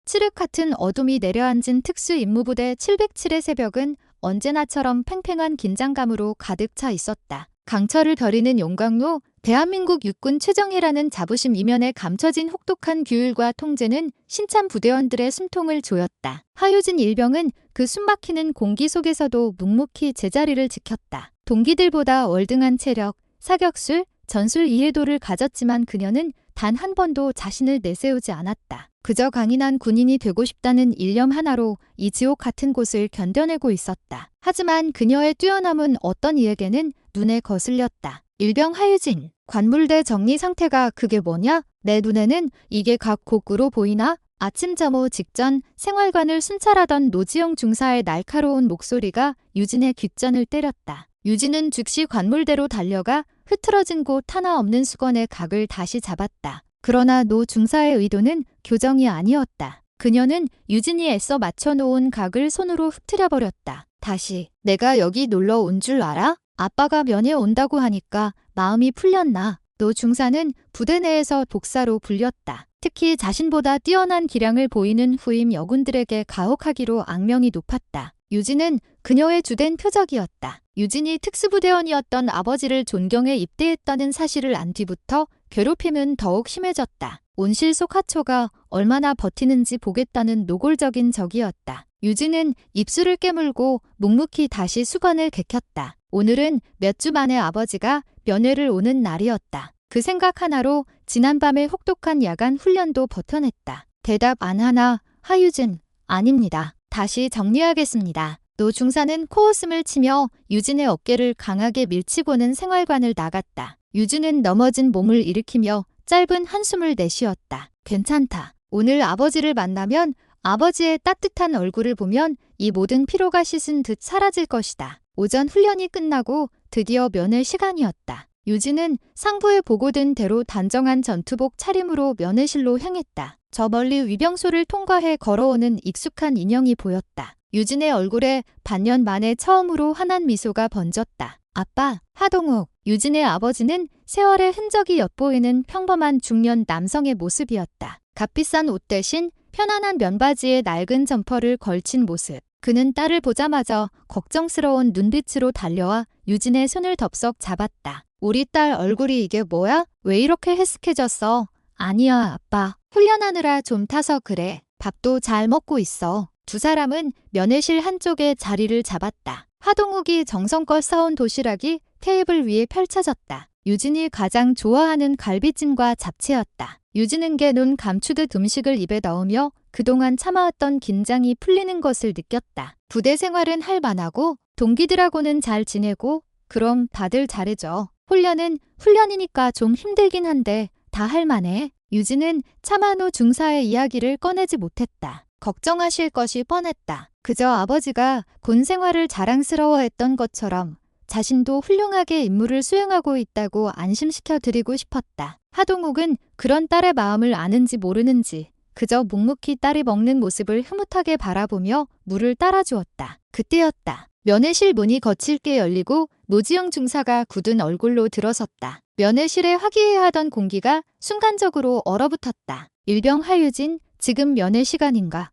칠흑 같은 어둠이 내려앉은 특수임무부대 707의 새벽은 언제나처럼 팽팽한 긴장감으로 가득 차 있었다. 강철을 벼리는 용광로, 대한민국 육군 최정예라는 자부심 이면에 감춰진 혹독한 규율과 통제는 신참 부대원들의 숨통을 조였다. 하유진 일병은 그 숨막히는 공기 속에서도 묵묵히 제자리를 지켰다. 동기들보다 월등한 체력, 사격술, 전술 이해도를 가졌지만 그녀는 단 한 번도 자신을 내세우지 않았다. 그저 강인한 군인이 되고 싶다는 일념 하나로 이 지옥 같은 곳을 견뎌내고 있었다. 하지만 그녀의 뛰어남은 어떤 이에게는 눈에 거슬렸다. 일병 하유진, 관물대 정리 상태가 그게 뭐냐? 내 눈에는 이게 각 곡으로 보이나? 아침 점호 직전 생활관을 순찰하던 노지영 중사의 날카로운 목소리가 유진의 귓전을 때렸다. 유진은 즉시 관물대로 달려가 흐트러진 곳 하나 없는 수건의 각을 다시 잡았다. 그러나 노 중사의 의도는 교정이 아니었다. 그녀는 유진이 애써 맞춰놓은 각을 손으로 흩트려버렸다. 다시, 내가 여기 놀러 온 줄 알아? 아빠가 면회 온다고 하니까 마음이 풀렸나? 노 중사는 부대 내에서 독사로 불렸다. 특히 자신보다 뛰어난 기량을 보이는 후임 여군들에게 가혹하기로 악명이 높았다. 유진은 그녀의 주된 표적이었다. 유진이 특수부대원이었던 아버지를 존경해 입대했다는 사실을 안 뒤부터 괴롭힘은 더욱 심해졌다. 온실 속 하초가 얼마나 버티는지 보겠다는 노골적인 적이었다. 유진은 입술을 깨물고 묵묵히 다시 수건을 개켰다. 오늘은 몇 주 만에 아버지가 면회를 오는 날이었다. 그 생각 하나로 지난밤의 혹독한 야간 훈련도 버텨냈다. 대답 안 하나. 하유진, 아닙니다. 다시 정리하겠습니다. 노 중사는 코웃음을 치며 유진의 어깨를 강하게 밀치고는 생활관을 나갔다. 유진은 넘어진 몸을 일으키며 짧은 한숨을 내쉬었다. 괜찮다. 오늘 아버지를 만나면 아버지의 따뜻한 얼굴을 보면 이 모든 피로가 씻은 듯 사라질 것이다. 오전 훈련이 끝나고 드디어 면회 시간이었다. 유진은 상부에 보고된 대로 단정한 전투복 차림으로 면회실로 향했다. 저 멀리 위병소를 통과해 걸어오는 익숙한 인형이 보였다. 유진의 얼굴에 반년 만에 처음으로 환한 미소가 번졌다. 아빠, 하동욱. 유진의 아버지는 세월의 흔적이 엿보이는 평범한 중년 남성의 모습이었다. 값비싼 옷 대신 편안한 면바지에 낡은 점퍼를 걸친 모습. 그는 딸을 보자마자 걱정스러운 눈빛으로 달려와 유진의 손을 덥석 잡았다. 우리 딸 얼굴이 이게 뭐야? 왜 이렇게 해쓱해졌어? 아니야, 아빠. 훈련하느라 좀 타서 그래. 밥도 잘 먹고 있어. 두 사람은 면회실 한쪽에 자리를 잡았다. 하동욱이 정성껏 싸온 도시락이 테이블 위에 펼쳐졌다. 유진이 가장 좋아하는 갈비찜과 잡채였다. 유진은 눈 감추듯 음식을 입에 넣으며 그동안 참아왔던 긴장이 풀리는 것을 느꼈다. 부대 생활은 할만하고 동기들하고는 잘 지내고 그럼 다들 잘해줘. 훈련은 훈련이니까 좀 힘들긴 한데 다 할만해. 유진은 차만호 중사의 이야기를 꺼내지 못했다. 걱정하실 것이 뻔했다. 그저 아버지가 군 생활을 자랑스러워했던 것처럼 자신도 훌륭하게 임무를 수행하고 있다고 안심시켜드리고 싶었다. 하동욱은 그런 딸의 마음을 아는지 모르는지 그저 묵묵히 딸이 먹는 모습을 흐뭇하게 바라보며 물을 따라주었다. 그때였다. 면회실 문이 거칠게 열리고 노지영 중사가 굳은 얼굴로 들어섰다. 면회실에 화기애애하던 공기가 순간적으로 얼어붙었다. 일병 하유진, 지금 면회 시간인가?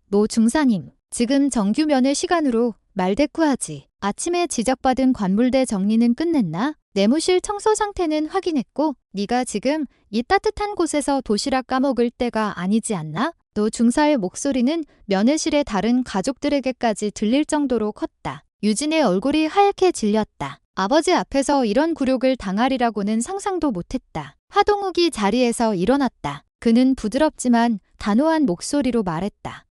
노 중사님, 지금 정규 면회 시간으로 말대꾸하지. 아침에 지적받은 관물대 정리는 끝냈나? 내무실 청소 상태는 확인했고 네가 지금 이 따뜻한 곳에서 도시락 까먹을 때가 아니지 않나? 노 중사의 목소리는 면회실의 다른 가족들에게까지 들릴 정도로 컸다. 유진의 얼굴이 하얗게 질렸다. 아버지 앞에서 이런 굴욕을 당하리라고는 상상도 못했다. 하동욱이 자리에서 일어났다. 그는 부드럽지만 단호한 목소리로 말했다.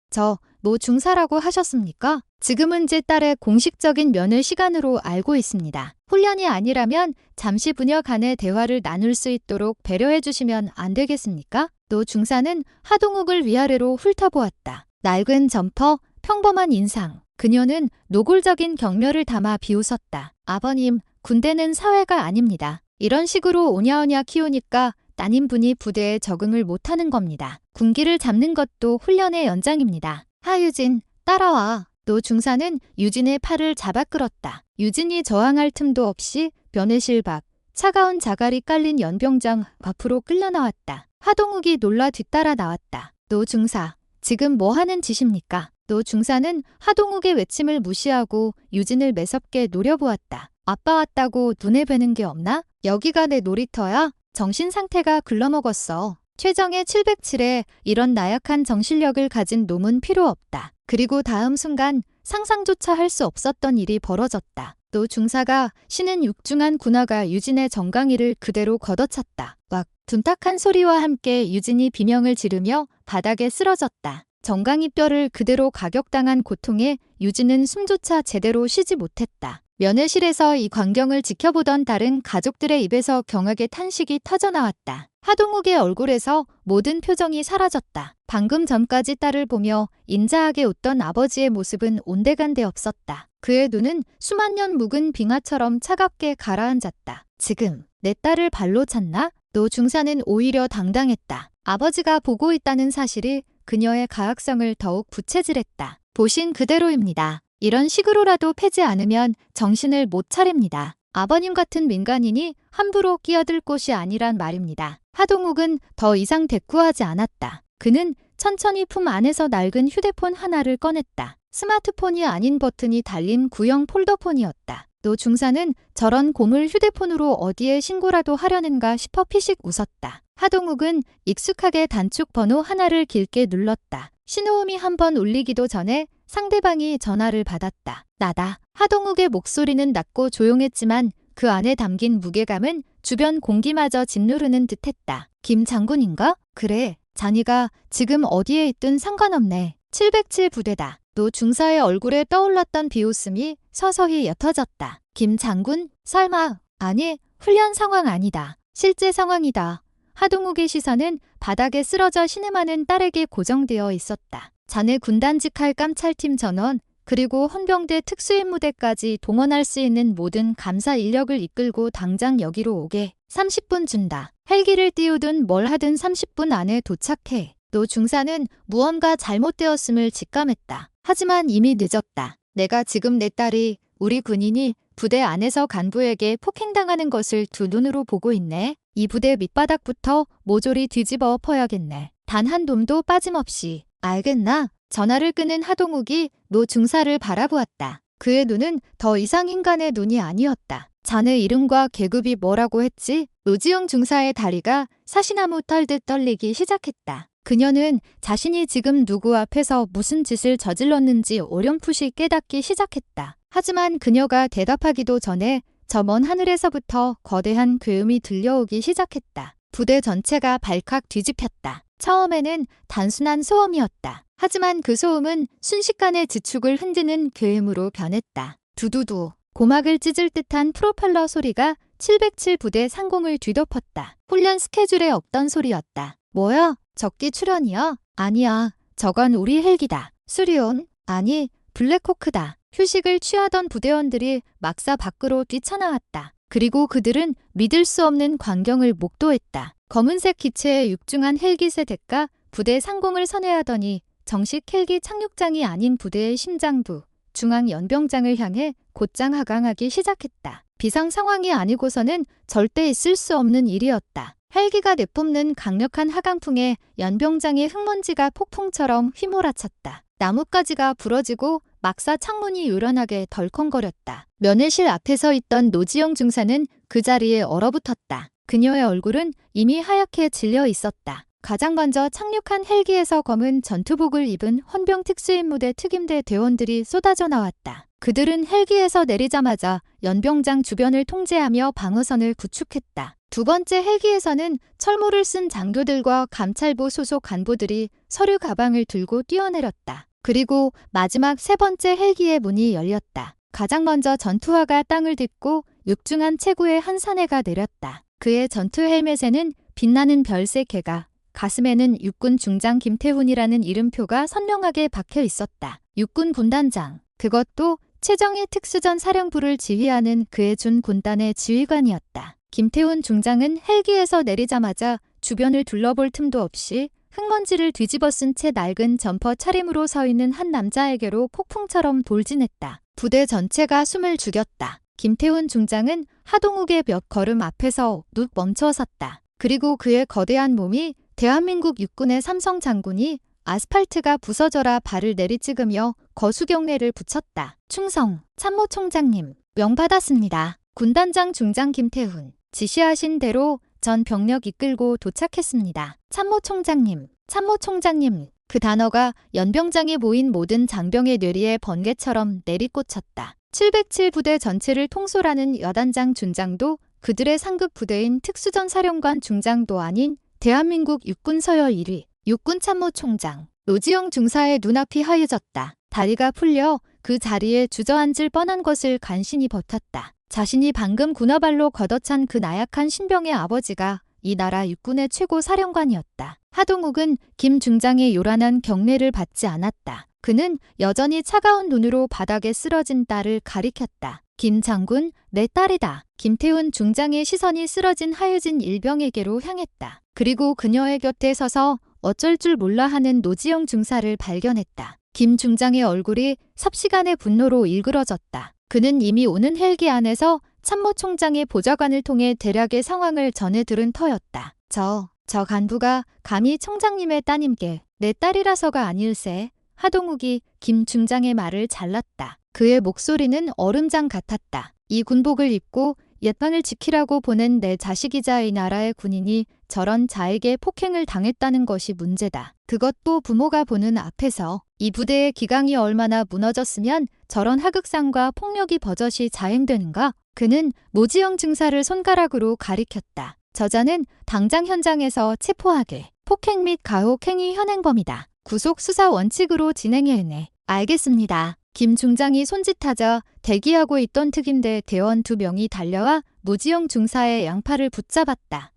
노 중사라고 하셨습니까? 지금은 제 딸의 공식적인 면회 시간으로 알고 있습니다. 훈련이 아니라면 잠시 부녀 간의 대화를 나눌 수 있도록 배려해 주시면 안 되겠습니까? 노 중사는 하동욱을 위아래로 훑어보았다. 낡은 점퍼, 평범한 인상. 그녀는 노골적인 경멸을 담아 비웃었다. 아버님, 군대는 사회가 아닙니다. 이런 식으로 오냐오냐 키우니까 따님분이 부대에 적응을 못하는 겁니다. 군기를 잡는 것도 훈련의 연장입니다. 하유진, 따라와. 노 중사는 유진의 팔을 잡아 끌었다. 유진이 저항할 틈도 없이 면회실 밖 차가운 자갈이 깔린 연병장 앞으로 끌려 나왔다. 하동욱이 놀라 뒤따라 나왔다. 노 중사, 지금 뭐 하는 짓입니까? 노 중사는 하동욱의 외침을 무시하고 유진을 매섭게 노려보았다. 아빠 왔다고 눈에 뵈는 게 없나? 여기가 내 놀이터야? 정신 상태가 글러먹었어. 최정의 707에 이런 나약한 정신력을 가진 놈은 필요 없다. 그리고 다음 순간 상상조차 할 수 없었던 일이 벌어졌다. 노 중사가 신은 육중한 군화가 유진의 정강이를 그대로 걷어찼다. 왁! 둔탁한 소리와 함께 유진이 비명을 지르며 바닥에 쓰러졌다. 정강이 뼈를 그대로 가격당한 고통에 유진은 숨조차 제대로 쉬지 못했다. 면회실에서 이 광경을 지켜보던 다른 가족들의 입에서 경악의 탄식이 터져나왔다. 하동욱의 얼굴에서 모든 표정이 사라졌다. 방금 전까지 딸을 보며 인자하게 웃던 아버지의 모습은 온데간데 없었다. 그의 눈은 수만 년 묵은 빙하처럼 차갑게 가라앉았다. 지금 내 딸을 발로 찼나? 노 중사는 오히려 당당했다. 아버지가 보고 있다는 사실이 그녀의 가학성을 더욱 부채질했다. 보신 그대로입니다. 이런 식으로라도 패지 않으면 정신을 못 차립니다. 아버님 같은 민간인이 함부로 끼어들 곳이 아니란 말입니다. 하동욱은 더 이상 대꾸하지 않았다. 그는 천천히 품 안에서 낡은 휴대폰 하나를 꺼냈다. 스마트폰이 아닌 버튼이 달린 구형 폴더폰이었다. 노 중사는 저런 고물 휴대폰으로 어디에 신고라도 하려는가 싶어 피식 웃었다. 하동욱은 익숙하게 단축 번호 하나를 길게 눌렀다. 신호음이 한번 울리기도 전에 상대방이 전화를 받았다. 나다. 하동욱의 목소리는 낮고 조용했지만 그 안에 담긴 무게감은 주변 공기마저 짓누르는 듯했다. 김 장군인가? 그래. 자니가 지금 어디에 있든 상관없네. 707 부대다. 노 중사의 얼굴에 떠올랐던 비웃음이 서서히 옅어졌다. 김 장군? 설마? 아니, 훈련 상황 아니다. 실제 상황이다. 하동욱의 시선은 바닥에 쓰러져 신음하는 딸에게 고정되어 있었다. 자네 군단직 할 깜찰팀 전원, 그리고 헌병대 특수임무대까지 동원할 수 있는 모든 감사 인력을 이끌고 당장 여기로 오게. 30분 준다. 헬기를 띄우든 뭘 하든 30분 안에 도착해. 노 중사는 무언가 잘못되었음을 직감했다. 하지만 이미 늦었다. 내가 지금 내 딸이 우리 군인이 부대 안에서 간부에게 폭행당하는 것을 두 눈으로 보고 있네. 이 부대 밑바닥부터 모조리 뒤집어 엎어야겠네. 단 한 놈도 빠짐없이. 알겠나? 전화를 끄는 하동욱이 노 중사를 바라보았다. 그의 눈은 더 이상 인간의 눈이 아니었다. 자네 이름과 계급이 뭐라고 했지? 노지영 중사의 다리가 사시나무 떨듯 떨리기 시작했다. 그녀는 자신이 지금 누구 앞에서 무슨 짓을 저질렀는지 어렴풋이 깨닫기 시작했다. 하지만 그녀가 대답하기도 전에 저 먼 하늘에서부터 거대한 괴음이 들려오기 시작했다. 부대 전체가 발칵 뒤집혔다. 처음에는 단순한 소음이었다. 하지만 그 소음은 순식간에 지축을 흔드는 괴음으로 변했다. 두두두. 고막을 찢을 듯한 프로펠러 소리가 707 부대 상공을 뒤덮었다. 훈련 스케줄에 없던 소리였다. 뭐야? 적기 출현이야? 아니야. 저건 우리 헬기다. 수리온? 아니, 블랙호크다. 휴식을 취하던 부대원들이 막사 밖으로 뛰쳐나왔다. 그리고 그들은 믿을 수 없는 광경을 목도했다. 검은색 기체의 육중한 헬기 세대가 부대 상공을 선회하더니 정식 헬기 착륙장이 아닌 부대의 심장부, 중앙연병장을 향해 곧장 하강하기 시작했다. 비상 상황이 아니고서는 절대 있을 수 없는 일이었다. 헬기가 내뿜는 강력한 하강풍에 연병장의 흙먼지가 폭풍처럼 휘몰아쳤다. 나뭇가지가 부러지고 막사 창문이 요란하게 덜컹거렸다. 면회실 앞에 서 있던 노지영 중사는 그 자리에 얼어붙었다. 그녀의 얼굴은 이미 하얗게 질려 있었다. 가장 먼저 착륙한 헬기에서 검은 전투복을 입은 헌병 특수임무대 특임대 대원들이 쏟아져 나왔다. 그들은 헬기에서 내리자마자 연병장 주변을 통제하며 방어선을 구축했다. 두 번째 헬기에서는 철모를 쓴 장교들과 감찰부 소속 간부들이 서류 가방을 들고 뛰어내렸다. 그리고 마지막 세 번째 헬기의 문이 열렸다. 가장 먼저 전투화가 땅을 딛고 육중한 체구의 한 사내가 내렸다. 그의 전투 헬멧에는 빛나는 별 3개가, 가슴에는 육군 중장 김태훈이라는 이름표가 선명하게 박혀 있었다. 육군 군단장. 그것도 최정예 특수전 사령부를 지휘하는 그의 준 군단의 지휘관이었다. 김태훈 중장은 헬기에서 내리자마자 주변을 둘러볼 틈도 없이 흙먼지를 뒤집어 쓴 채 낡은 점퍼 차림으로 서 있는 한 남자에게로 폭풍처럼 돌진했다. 부대 전체가 숨을 죽였다. 김태훈 중장은 하동욱의 몇 걸음 앞에서 눕 멈춰 섰다. 그리고 그의 거대한 몸이 대한민국 육군의 삼성 장군이 아스팔트가 부서져라 발을 내리찍으며 거수경례를 붙였다. 충성, 참모총장님, 명받았습니다. 군단장 중장 김태훈, 지시하신 대로 전 병력 이끌고 도착했습니다. 참모총장님, 참모총장님. 그 단어가 연병장에 모인 모든 장병의 뇌리에 번개처럼 내리꽂혔다. 707 부대 전체를 통솔하는 여단장 준장도 그들의 상급 부대인 특수전사령관 중장도 아닌 대한민국 육군 서열 1위 육군 참모총장 노지영 중사의 눈앞이 하얘졌다. 다리가 풀려 그 자리에 주저앉을 뻔한 것을 간신히 버텼다. 자신이 방금 군화발로 걷어찬 그 나약한 신병의 아버지가 이 나라 육군의 최고 사령관이었다. 하동욱은 김 중장의 요란한 경례를 받지 않았다. 그는 여전히 차가운 눈으로 바닥에 쓰러진 딸을 가리켰다. 김 장군, 내 딸이다. 김태훈 중장의 시선이 쓰러진 하유진 일병에게로 향했다. 그리고 그녀의 곁에 서서 어쩔 줄 몰라 하는 노지영 중사를 발견했다. 김 중장의 얼굴이 삽시간의 분노로 일그러졌다. 그는 이미 오는 헬기 안에서 참모총장의 보좌관을 통해 대략의 상황을 전해 들은 터였다. 저 간부가 감히 총장님의 따님께 내 딸이라서가 아닐세. 하동욱이 김 중장의 말을 잘랐다. 그의 목소리는 얼음장 같았다. 이 군복을 입고 옛방을 지키라고 보낸 내 자식이자 이 나라의 군인이 저런 자에게 폭행을 당했다는 것이 문제다. 그것도 부모가 보는 앞에서. 이 부대의 기강이 얼마나 무너졌으면 저런 하극상과 폭력이 버젓이 자행되는가? 그는 노지영 중사를 손가락으로 가리켰다. 저자는 당장 현장에서 체포하게. 폭행 및 가혹행위 현행범이다. 구속 수사 원칙으로 진행해야 해. 알겠습니다. 김 중장이 손짓하자 대기하고 있던 특임대 대원 2명이 달려와 노지영 중사의 양팔을 붙잡았다.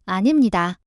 아닙니다.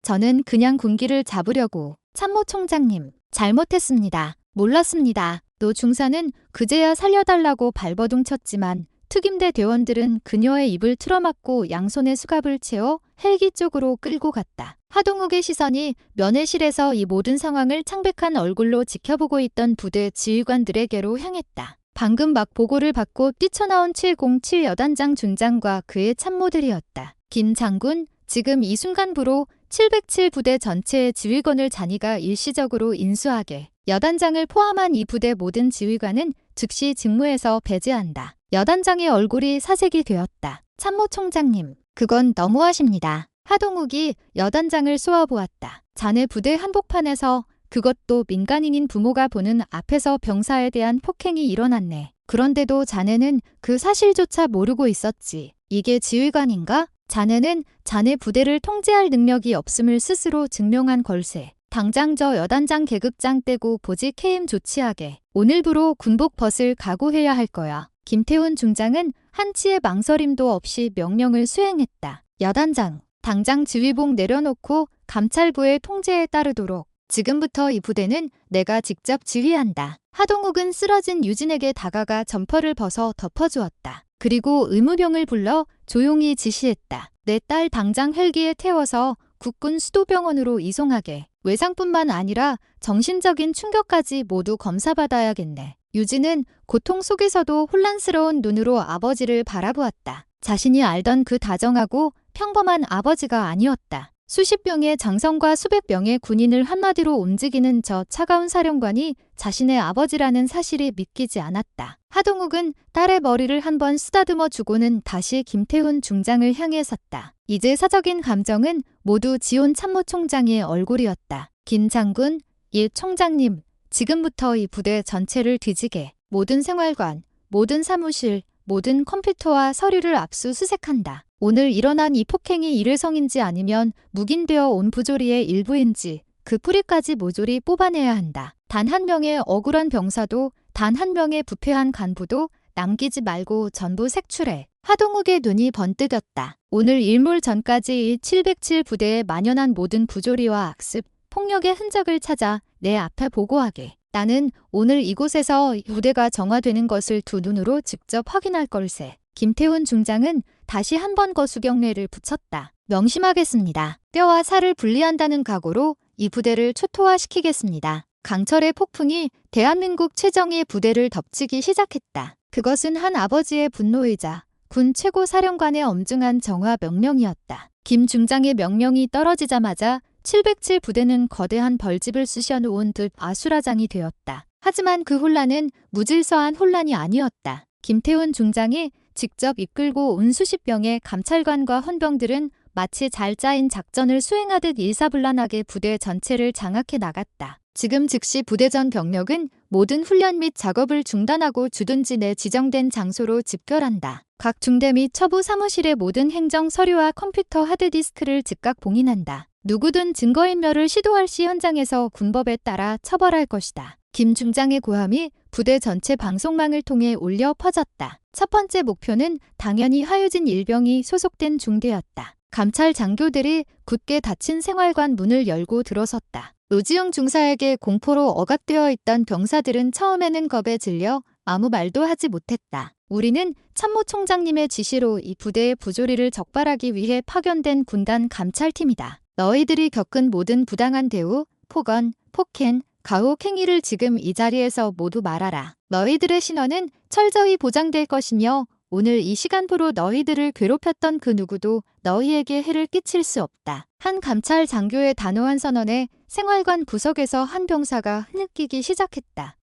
저는 그냥 군기를 잡으려고. 참모총장님, 잘못했습니다. 몰랐습니다. 노 중사는 그제야 살려달라고 발버둥 쳤지만 특임대 대원들은 그녀의 입을 틀어막고 양손에 수갑을 채워 헬기 쪽으로 끌고 갔다. 하동욱의 시선이 면회실에서 이 모든 상황을 창백한 얼굴로 지켜보고 있던 부대 지휘관들에게로 향했다. 방금 막 보고를 받고 뛰쳐나온 707 여단장 준장과 그의 참모들이었다. 김 장군, 지금 이 순간부로 707 부대 전체의 지휘관을 자니가 일시적으로 인수하게. 여단장을 포함한 이 부대 모든 지휘관은 즉시 직무에서 배제한다. 여단장의 얼굴이 사색이 되었다. 참모총장님, 그건 너무하십니다. 하동욱이 여단장을 쏘아보았다. 자네 부대 한복판에서, 그것도 민간인인 부모가 보는 앞에서 병사에 대한 폭행이 일어났네. 그런데도 자네는 그 사실조차 모르고 있었지. 이게 지휘관인가? 자네는 자네 부대를 통제할 능력이 없음을 스스로 증명한 걸세. 당장 저 여단장 계급장 떼고 보직 해임 조치하게. 오늘부로 군복 벗을 각오해야 할 거야. 김태훈 중장은 한치의 망설임도 없이 명령을 수행했다. 여단장, 당장 지휘봉 내려놓고 감찰부의 통제에 따르도록. 지금부터 이 부대는 내가 직접 지휘한다. 하동욱은 쓰러진 유진에게 다가가 점퍼를 벗어 덮어주었다. 그리고 의무병을 불러 조용히 지시했다. 내 딸 당장 헬기에 태워서 국군 수도병원으로 이송하게. 외상뿐만 아니라 정신적인 충격까지 모두 검사받아야겠네. 유진은 고통 속에서도 혼란스러운 눈으로 아버지를 바라보았다. 자신이 알던 그 다정하고 평범한 아버지가 아니었다. 수십 명의 장성과 수백 명의 군인을 한마디로 움직이는 저 차가운 사령관이 자신의 아버지라는 사실이 믿기지 않았다. 하동욱은 딸의 머리를 한번 쓰다듬어 주고는 다시 김태훈 중장을 향해 섰다. 이제 사적인 감정은 모두 지온 참모총장의 얼굴이었다. 김 장군, 일 총장님, 지금부터 이 부대 전체를 뒤지게. 모든 생활관, 모든 사무실, 모든 컴퓨터와 서류를 압수수색한다. 오늘 일어난 이 폭행이 일회성인지 아니면 묵인되어 온 부조리의 일부인지 그 뿌리까지 모조리 뽑아내야 한다. 단 한 명의 억울한 병사도, 단 한 명의 부패한 간부도 남기지 말고 전부 색출해. 하동욱의 눈이 번뜩였다. 오늘 일몰 전까지 이 707 부대에 만연한 모든 부조리와 악습, 폭력의 흔적을 찾아 내 앞에 보고하게. 나는 오늘 이곳에서 부대가 정화되는 것을 두 눈으로 직접 확인할 걸세. 김태훈 중장은 다시 한 번 거수경례를 붙였다. 명심하겠습니다. 뼈와 살을 분리한다는 각오로 이 부대를 초토화시키겠습니다. 강철의 폭풍이 대한민국 최정예 부대를 덮치기 시작했다. 그것은 한 아버지의 분노이자 군 최고 사령관의 엄중한 정화 명령이었다. 김 중장의 명령이 떨어지자마자 707 부대는 거대한 벌집을 쑤셔놓은 듯 아수라장이 되었다. 하지만 그 혼란은 무질서한 혼란이 아니었다. 김태훈 중장이 직접 이끌고 온 수십 명의 감찰관과 헌병들은 마치 잘 짜인 작전을 수행하듯 일사불란하게 부대 전체를 장악해 나갔다. 지금 즉시 부대 전 병력은 모든 훈련 및 작업을 중단하고 주둔지 내 지정된 장소로 집결한다. 각 중대 및 처부 사무실의 모든 행정 서류와 컴퓨터 하드디스크를 즉각 봉인한다. 누구든 증거인멸을 시도할 시 현장에서 군법에 따라 처벌할 것이다. 김 중장의 고함이 부대 전체 방송망을 통해 울려 퍼졌다. 첫 번째 목표는 당연히 하유진 일병이 소속된 중대였다. 감찰 장교들이 굳게 닫힌 생활관 문을 열고 들어섰다. 노지용 중사에게 공포로 억압되어 있던 병사들은 처음에는 겁에 질려 아무 말도 하지 못했다. 우리는 참모총장님의 지시로 이 부대의 부조리를 적발하기 위해 파견된 군단 감찰팀이다. 너희들이 겪은 모든 부당한 대우, 폭언, 폭행, 가혹 행위를 지금 이 자리에서 모두 말하라. 너희들의 신원은 철저히 보장될 것이며 오늘 이 시간부로 너희들을 괴롭혔던 그 누구도 너희에게 해를 끼칠 수 없다. 한 감찰 장교의 단호한 선언에 생활관 구석에서 한 병사가 흐느끼기 시작했다.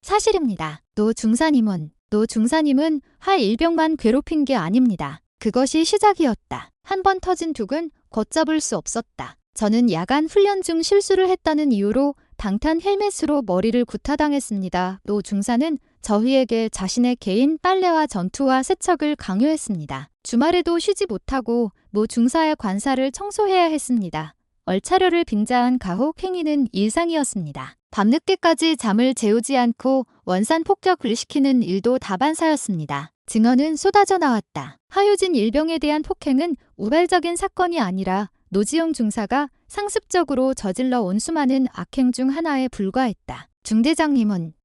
사실입니다. 노 중사님은 하 일병만 괴롭힌 게 아닙니다. 그것이 시작이었다. 한 번 터진 둑은 걷잡을 수 없었다. 저는 야간 훈련 중 실수를 했다는 이유로 방탄 헬멧으로 머리를 구타당했습니다. 노 중사는 저희에게 자신의 개인 빨래와 전투와 세척을 강요했습니다. 주말에도 쉬지 못하고 모 중사의 관사를 청소해야 했습니다. 얼차려를 빙자한 가혹 행위는 일상이었습니다. 밤늦게까지 잠을 재우지 않고 원산 폭격을 시키는 일도 다반사였습니다. 증언은 쏟아져 나왔다. 하유진 일병에 대한 폭행은 우발적인 사건이 아니라 노지용 중사가 상습적으로 저질러 온 수많은 악행 중 하나에 불과했다.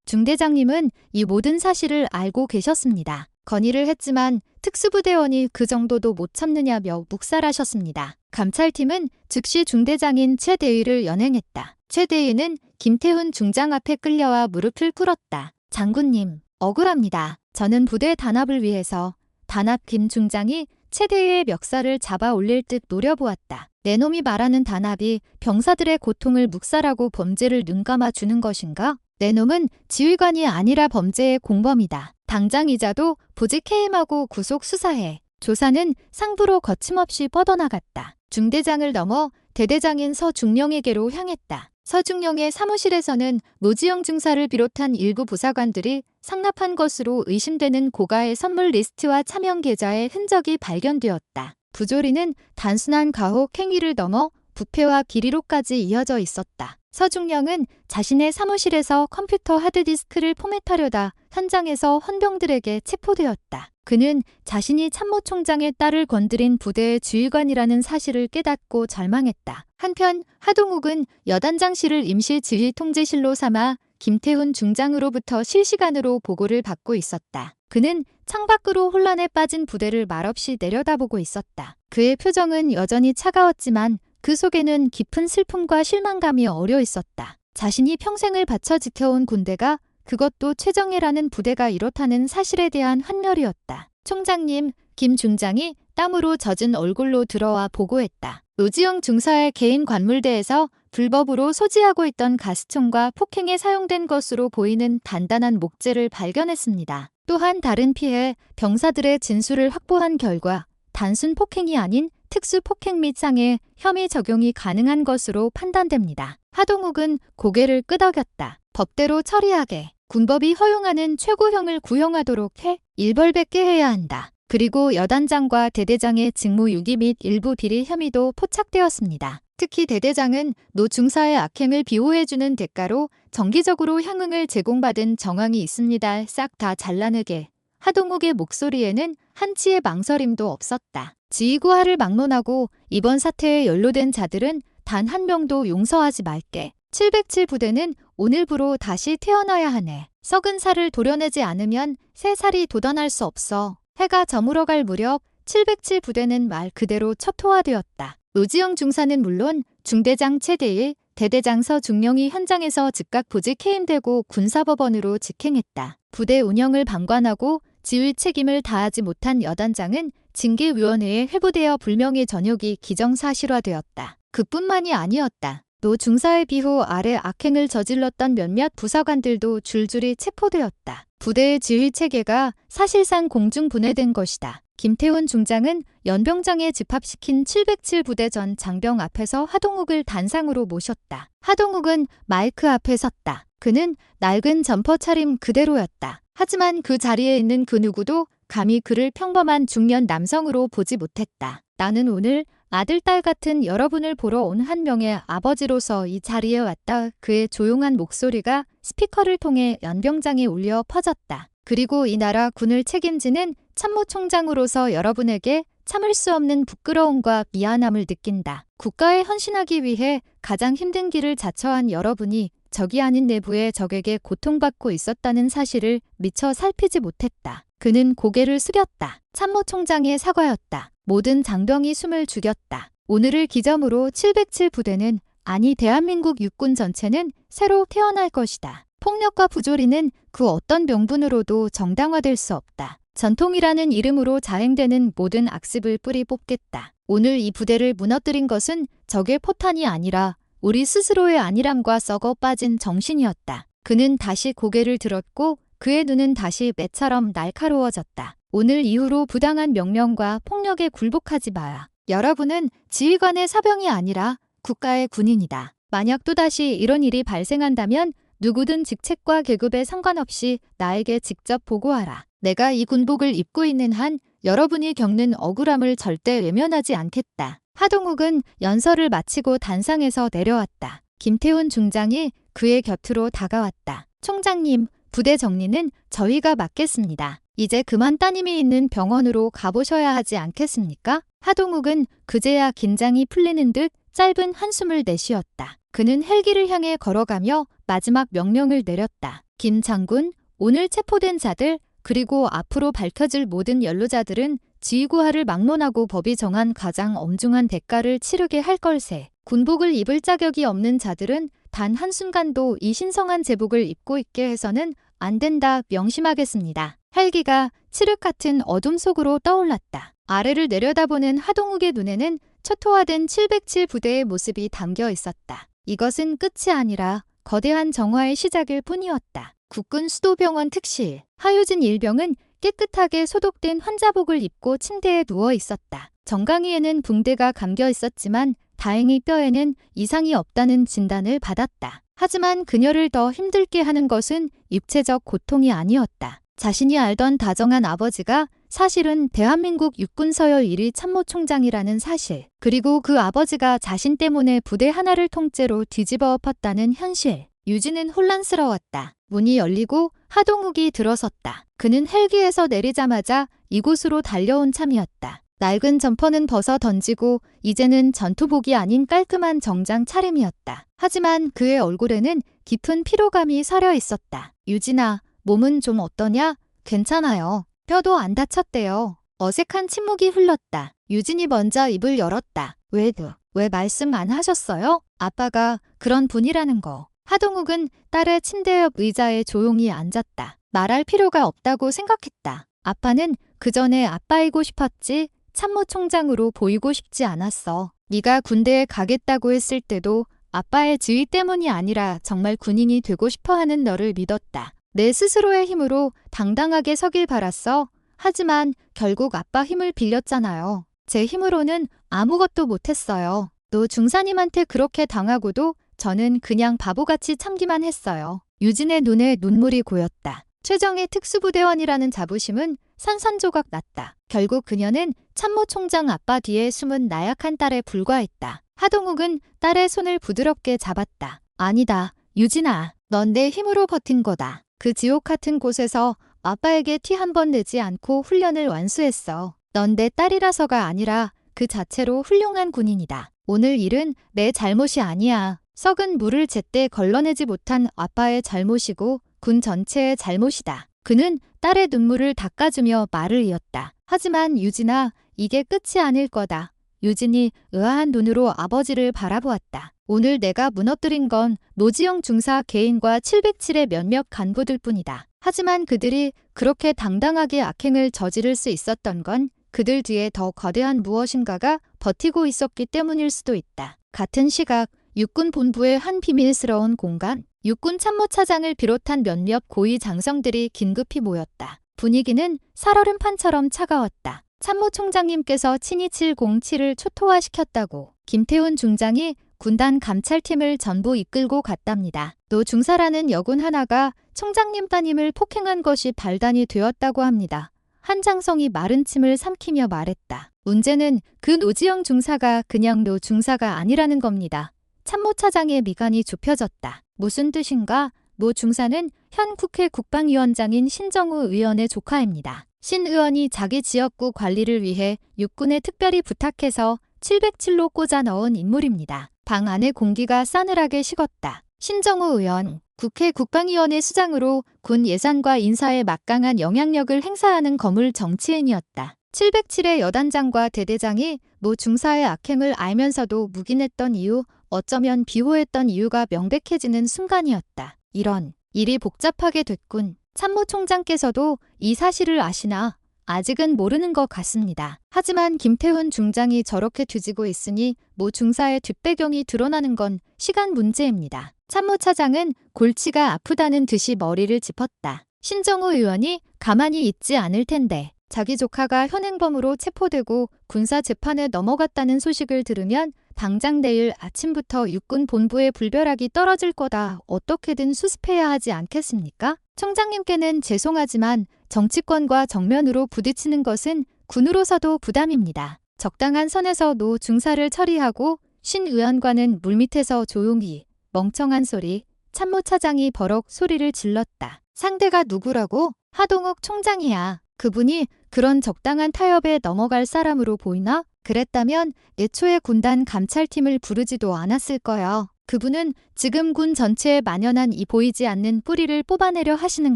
중대장님은 이 모든 사실을 알고 계셨습니다. 건의를 했지만 특수부대원이 그 정도도 못 참느냐며 묵살하셨습니다. 감찰팀은 즉시 중대장인 최대위를 연행했다. 최대위는 김태훈 중장 앞에 끌려와 무릎을 꿇었다. 장군님, 억울합니다. 저는 부대 단합을 위해서 단합 김 중장이 최대위의 멱살을 잡아 올릴 듯 노려보았다. 내 놈이 말하는 단합이 병사들의 고통을 묵살하고 범죄를 눈감아 주는 것인가? 내 놈은 지휘관이 아니라 범죄의 공범이다. 당장이자도 보직 해임하고 구속 수사해. 조사는 상부로 거침없이 뻗어나갔다. 중대장을 넘어 대대장인 서중령에게로 향했다. 서중령의 사무실에서는 노지영 중사를 비롯한 일부 부사관들이 상납한 것으로 의심되는 고가의 선물 리스트와 차명 계좌의 흔적이 발견되었다. 부조리는 단순한 가혹 행위를 넘어 부패와 비리로까지 이어져 있었다. 서중령은 자신의 사무실에서 컴퓨터 하드디스크를 포맷하려다 현장에서 헌병들에게 체포되었다. 그는 자신이 참모총장의 딸을 건드린 부대의 지휘관이라는 사실을 깨닫고 절망했다. 한편 하동욱은 여단장실을 임시 지휘통제실로 삼아 김태훈 중장으로부터 실시간으로 보고를 받고 있었다. 그는 창밖으로 혼란에 빠진 부대를 말없이 내려다보고 있었다. 그의 표정은 여전히 차가웠지만 그 속에는 깊은 슬픔과 실망감이 어려 있었다. 자신이 평생을 바쳐 지켜온 군대가, 그것도 최정예라는 부대가 이렇다는 사실에 대한 환멸이었다. 총장님, 김 중장이 땀으로 젖은 얼굴로 들어와 보고했다. 노지영 중사의 개인 관물대에서 불법으로 소지하고 있던 가스총과 폭행에 사용된 것으로 보이는 단단한 목재를 발견했습니다. 또한 다른 피해, 병사들의 진술을 확보한 결과 단순 폭행이 아닌 특수 폭행 및 상해, 혐의 적용이 가능한 것으로 판단됩니다. 하동욱은 고개를 끄덕였다. 법대로 처리하게. 군법이 허용하는 최고형을 구형하도록 해 일벌백계 해야 한다. 그리고 여단장과 대대장의 직무 유기 및 일부 비리 혐의도 포착되었습니다. 특히 대대장은 노 중사의 악행을 비호해주는 대가로 정기적으로 향응을 제공받은 정황이 있습니다. 싹 다 잘라내게. 하동욱의 목소리에는 한치의 망설임도 없었다. 지휘구하를 막론하고 이번 사태에 연루된 자들은 단 한 명도 용서하지 말게. 707 부대는 오늘부로 다시 태어나야 하네. 썩은 살을 도려내지 않으면 새 살이 돋아날 수 없어. 해가 저물어갈 무렵 707 부대는 말 그대로 초토화되었다. 노지영 중사는 물론 중대장 최대일, 대대장 서중령이 현장에서 즉각 보직 해임되고 군사법원으로 직행했다. 부대 운영을 방관하고 지휘 책임을 다하지 못한 여단장은 징계위원회에 회부되어 불명예 전역이 기정사실화되었다. 그뿐만이 아니었다. 노 중사의 비호 아래 악행을 저질렀던 몇몇 부사관들도 줄줄이 체포되었다. 부대의 지휘 체계가 사실상 공중분해된 것이다. 김태훈 중장은 연병장에 집합시킨 707 부대 전 장병 앞에서 하동욱을 단상으로 모셨다. 하동욱은 마이크 앞에 섰다. 그는 낡은 점퍼 차림 그대로였다. 하지만 그 자리에 있는 그 누구도 감히 그를 평범한 중년 남성으로 보지 못했다. 나는 오늘 아들, 딸 같은 여러분을 보러 온 한 명의 아버지로서 이 자리에 왔다. 그의 조용한 목소리가 스피커를 통해 연병장에 울려 퍼졌다. 그리고 이 나라 군을 책임지는 참모총장으로서 여러분에게 참을 수 없는 부끄러움과 미안함을 느낀다. 국가에 헌신하기 위해 가장 힘든 길을 자처한 여러분이 적이 아닌 내부의 적에게 고통받고 있었다는 사실을 미처 살피지 못했다. 그는 고개를 숙였다. 참모총장의 사과였다. 모든 장병이 숨을 죽였다. 오늘을 기점으로 707 부대는, 아니 대한민국 육군 전체는 새로 태어날 것이다. 폭력과 부조리는 그 어떤 명분으로도 정당화될 수 없다. 전통이라는 이름으로 자행되는 모든 악습을 뿌리 뽑겠다. 오늘 이 부대를 무너뜨린 것은 적의 포탄이 아니라 우리 스스로의 안일함과 썩어 빠진 정신이었다. 그는 다시 고개를 들었고 그의 눈은 다시 매처럼 날카로워졌다. 오늘 이후로 부당한 명령과 폭력에 굴복하지 마라. 여러분은 지휘관의 사병이 아니라 국가의 군인이다. 만약 또다시 이런 일이 발생한다면 누구든 직책과 계급에 상관없이 나에게 직접 보고하라. 내가 이 군복을 입고 있는 한 여러분이 겪는 억울함을 절대 외면하지 않겠다. 하동욱은 연설을 마치고 단상에서 내려왔다. 김태훈 중장이 그의 곁으로 다가왔다. 총장님, 부대 정리는 저희가 맡겠습니다. 이제 그만 따님이 있는 병원으로 가보셔야 하지 않겠습니까? 하동욱은 그제야 긴장이 풀리는 듯 짧은 한숨을 내쉬었다. 그는 헬기를 향해 걸어가며 마지막 명령을 내렸다. 김 장군, 오늘 체포된 자들 그리고 앞으로 밝혀질 모든 연루자들은 지휘구하를 막론하고 법이 정한 가장 엄중한 대가를 치르게 할 걸세. 군복을 입을 자격이 없는 자들은 단 한순간도 이 신성한 제복을 입고 있게 해서는 안 된다 명심하겠습니다. 헬기가 칠흑 같은 어둠 속으로 떠올랐다. 아래를 내려다보는 하동욱의 눈에는 초토화된 707 부대의 모습이 담겨 있었다. 이것은 끝이 아니라 거대한 정화의 시작일 뿐이었다. 국군 수도병원 특실, 하유진 일병은 깨끗하게 소독된 환자복을 입고 침대에 누워 있었다. 정강이에는 붕대가 감겨 있었지만 다행히 뼈에는 이상이 없다는 진단을 받았다. 하지만 그녀를 더 힘들게 하는 것은 육체적 고통이 아니었다. 자신이 알던 다정한 아버지가 사실은 대한민국 육군서열 1위 참모총장이라는 사실, 그리고 그 아버지가 자신 때문에 부대 하나를 통째로 뒤집어 엎었다는 현실. 유진은 혼란스러웠다. 문이 열리고 하동욱이 들어섰다. 그는 헬기에서 내리자마자 이곳으로 달려온 참이었다. 낡은 점퍼는 벗어 던지고 이제는 전투복이 아닌 깔끔한 정장 차림이었다. 하지만 그의 얼굴에는 깊은 피로감이 서려 있었다. 유진아, 몸은 좀 어떠냐? 괜찮아요. 뼈도 안 다쳤대요. 어색한 침묵이 흘렀다. 유진이 먼저 입을 열었다. 왜 말씀 안 하셨어요? 아빠가 그런 분이라는 거. 하동욱은 딸의 침대 옆 의자에 조용히 앉았다. 말할 필요가 없다고 생각했다. 아빠는 그 전에 아빠이고 싶었지 참모총장으로 보이고 싶지 않았어. 네가 군대에 가겠다고 했을 때도 아빠의 지위 때문이 아니라 정말 군인이 되고 싶어하는 너를 믿었다. 내 스스로의 힘으로 당당하게 서길 바랐어. 하지만 결국 아빠 힘을 빌렸잖아요. 제 힘으로는 아무것도 못했어요. 너 중사님한테 그렇게 당하고도 저는 그냥 바보같이 참기만 했어요. 유진의 눈에 눈물이 고였다. 최정의 특수부대원이라는 자부심은 산산조각 났다. 결국 그녀는 참모총장 아빠 뒤에 숨은 나약한 딸에 불과했다. 하동욱은 딸의 손을 부드럽게 잡았다. 아니다, 유진아. 넌 내 힘으로 버틴 거다. 그 지옥 같은 곳에서 아빠에게 티 한 번 내지 않고 훈련을 완수했어. 넌 내 딸이라서가 아니라 그 자체로 훌륭한 군인이다. 오늘 일은 내 잘못이 아니야. 썩은 물을 제때 걸러내지 못한 아빠의 잘못이고 군 전체의 잘못이다. 그는 딸의 눈물을 닦아주며 말을 이었다. 하지만 유진아, 이게 끝이 아닐 거다. 유진이 의아한 눈으로 아버지를 바라보았다. 오늘 내가 무너뜨린 건 노지영 중사 개인과 707의 몇몇 간부들 뿐이다. 하지만 그들이 그렇게 당당하게 악행을 저지를 수 있었던 건 그들 뒤에 더 거대한 무엇인가가 버티고 있었기 때문일 수도 있다. 같은 시각 육군 본부의 한 비밀스러운 공간, 육군 참모차장을 비롯한 몇몇 고위 장성들이 긴급히 모였다. 분위기는 살얼음판처럼 차가웠다. 참모총장님께서 친히 707을 초토화시켰다고 김태훈 중장이 군단 감찰팀을 전부 이끌고 갔답니다. 노 중사라는 여군 하나가 총장님 따님을 폭행한 것이 발단이 되었다고 합니다. 한 장성이 마른 침을 삼키며 말했다. 문제는 그 노지영 중사가 그냥 노 중사가 아니라는 겁니다. 참모차장의 미간이 좁혀졌다. 무슨 뜻인가? 노 중사는 현 국회 국방위원장인 신정우 의원의 조카입니다. 신 의원이 자기 지역구 관리를 위해 육군에 특별히 부탁해서 707로 꽂아 넣은 인물입니다. 방 안의 공기가 싸늘하게 식었다. 신정우 의원, 국회 국방위원회 수장으로 군 예산과 인사에 막강한 영향력을 행사하는 거물 정치인이었다. 707의 여단장과 대대장이 노 중사의 악행을 알면서도 묵인했던 이유, 어쩌면 비호했던 이유가 명백해지는 순간이었다. 이런 일이 복잡하게 됐군. 참모총장께서도 이 사실을 아시나? 아직은 모르는 것 같습니다. 하지만 김태훈 중장이 저렇게 뒤지고 있으니 모 중사의 뒷배경이 드러나는 건 시간 문제입니다. 참모차장은 골치가 아프다는 듯이 머리를 짚었다. 신정우 의원이 가만히 있지 않을 텐데 자기 조카가 현행범으로 체포되고 군사재판에 넘어갔다는 소식을 들으면 당장 내일 아침부터 육군 본부에 불벼락이 떨어질 거다. 어떻게든 수습해야 하지 않겠습니까? 총장님께는 죄송하지만 정치권과 정면으로 부딪히는 것은 군으로서도 부담입니다. 적당한 선에서 노 중사를 처리하고 신 의원과는 물밑에서 조용히. 멍청한 소리. 참모차장이 버럭 소리를 질렀다. 상대가 누구라고? 하동욱 총장이야. 그분이 그런 적당한 타협에 넘어갈 사람으로 보이나? 그랬다면 애초에 군단 감찰팀을 부르지도 않았을 거야. 그분은 지금 군 전체에 만연한 이 보이지 않는 뿌리를 뽑아내려 하시는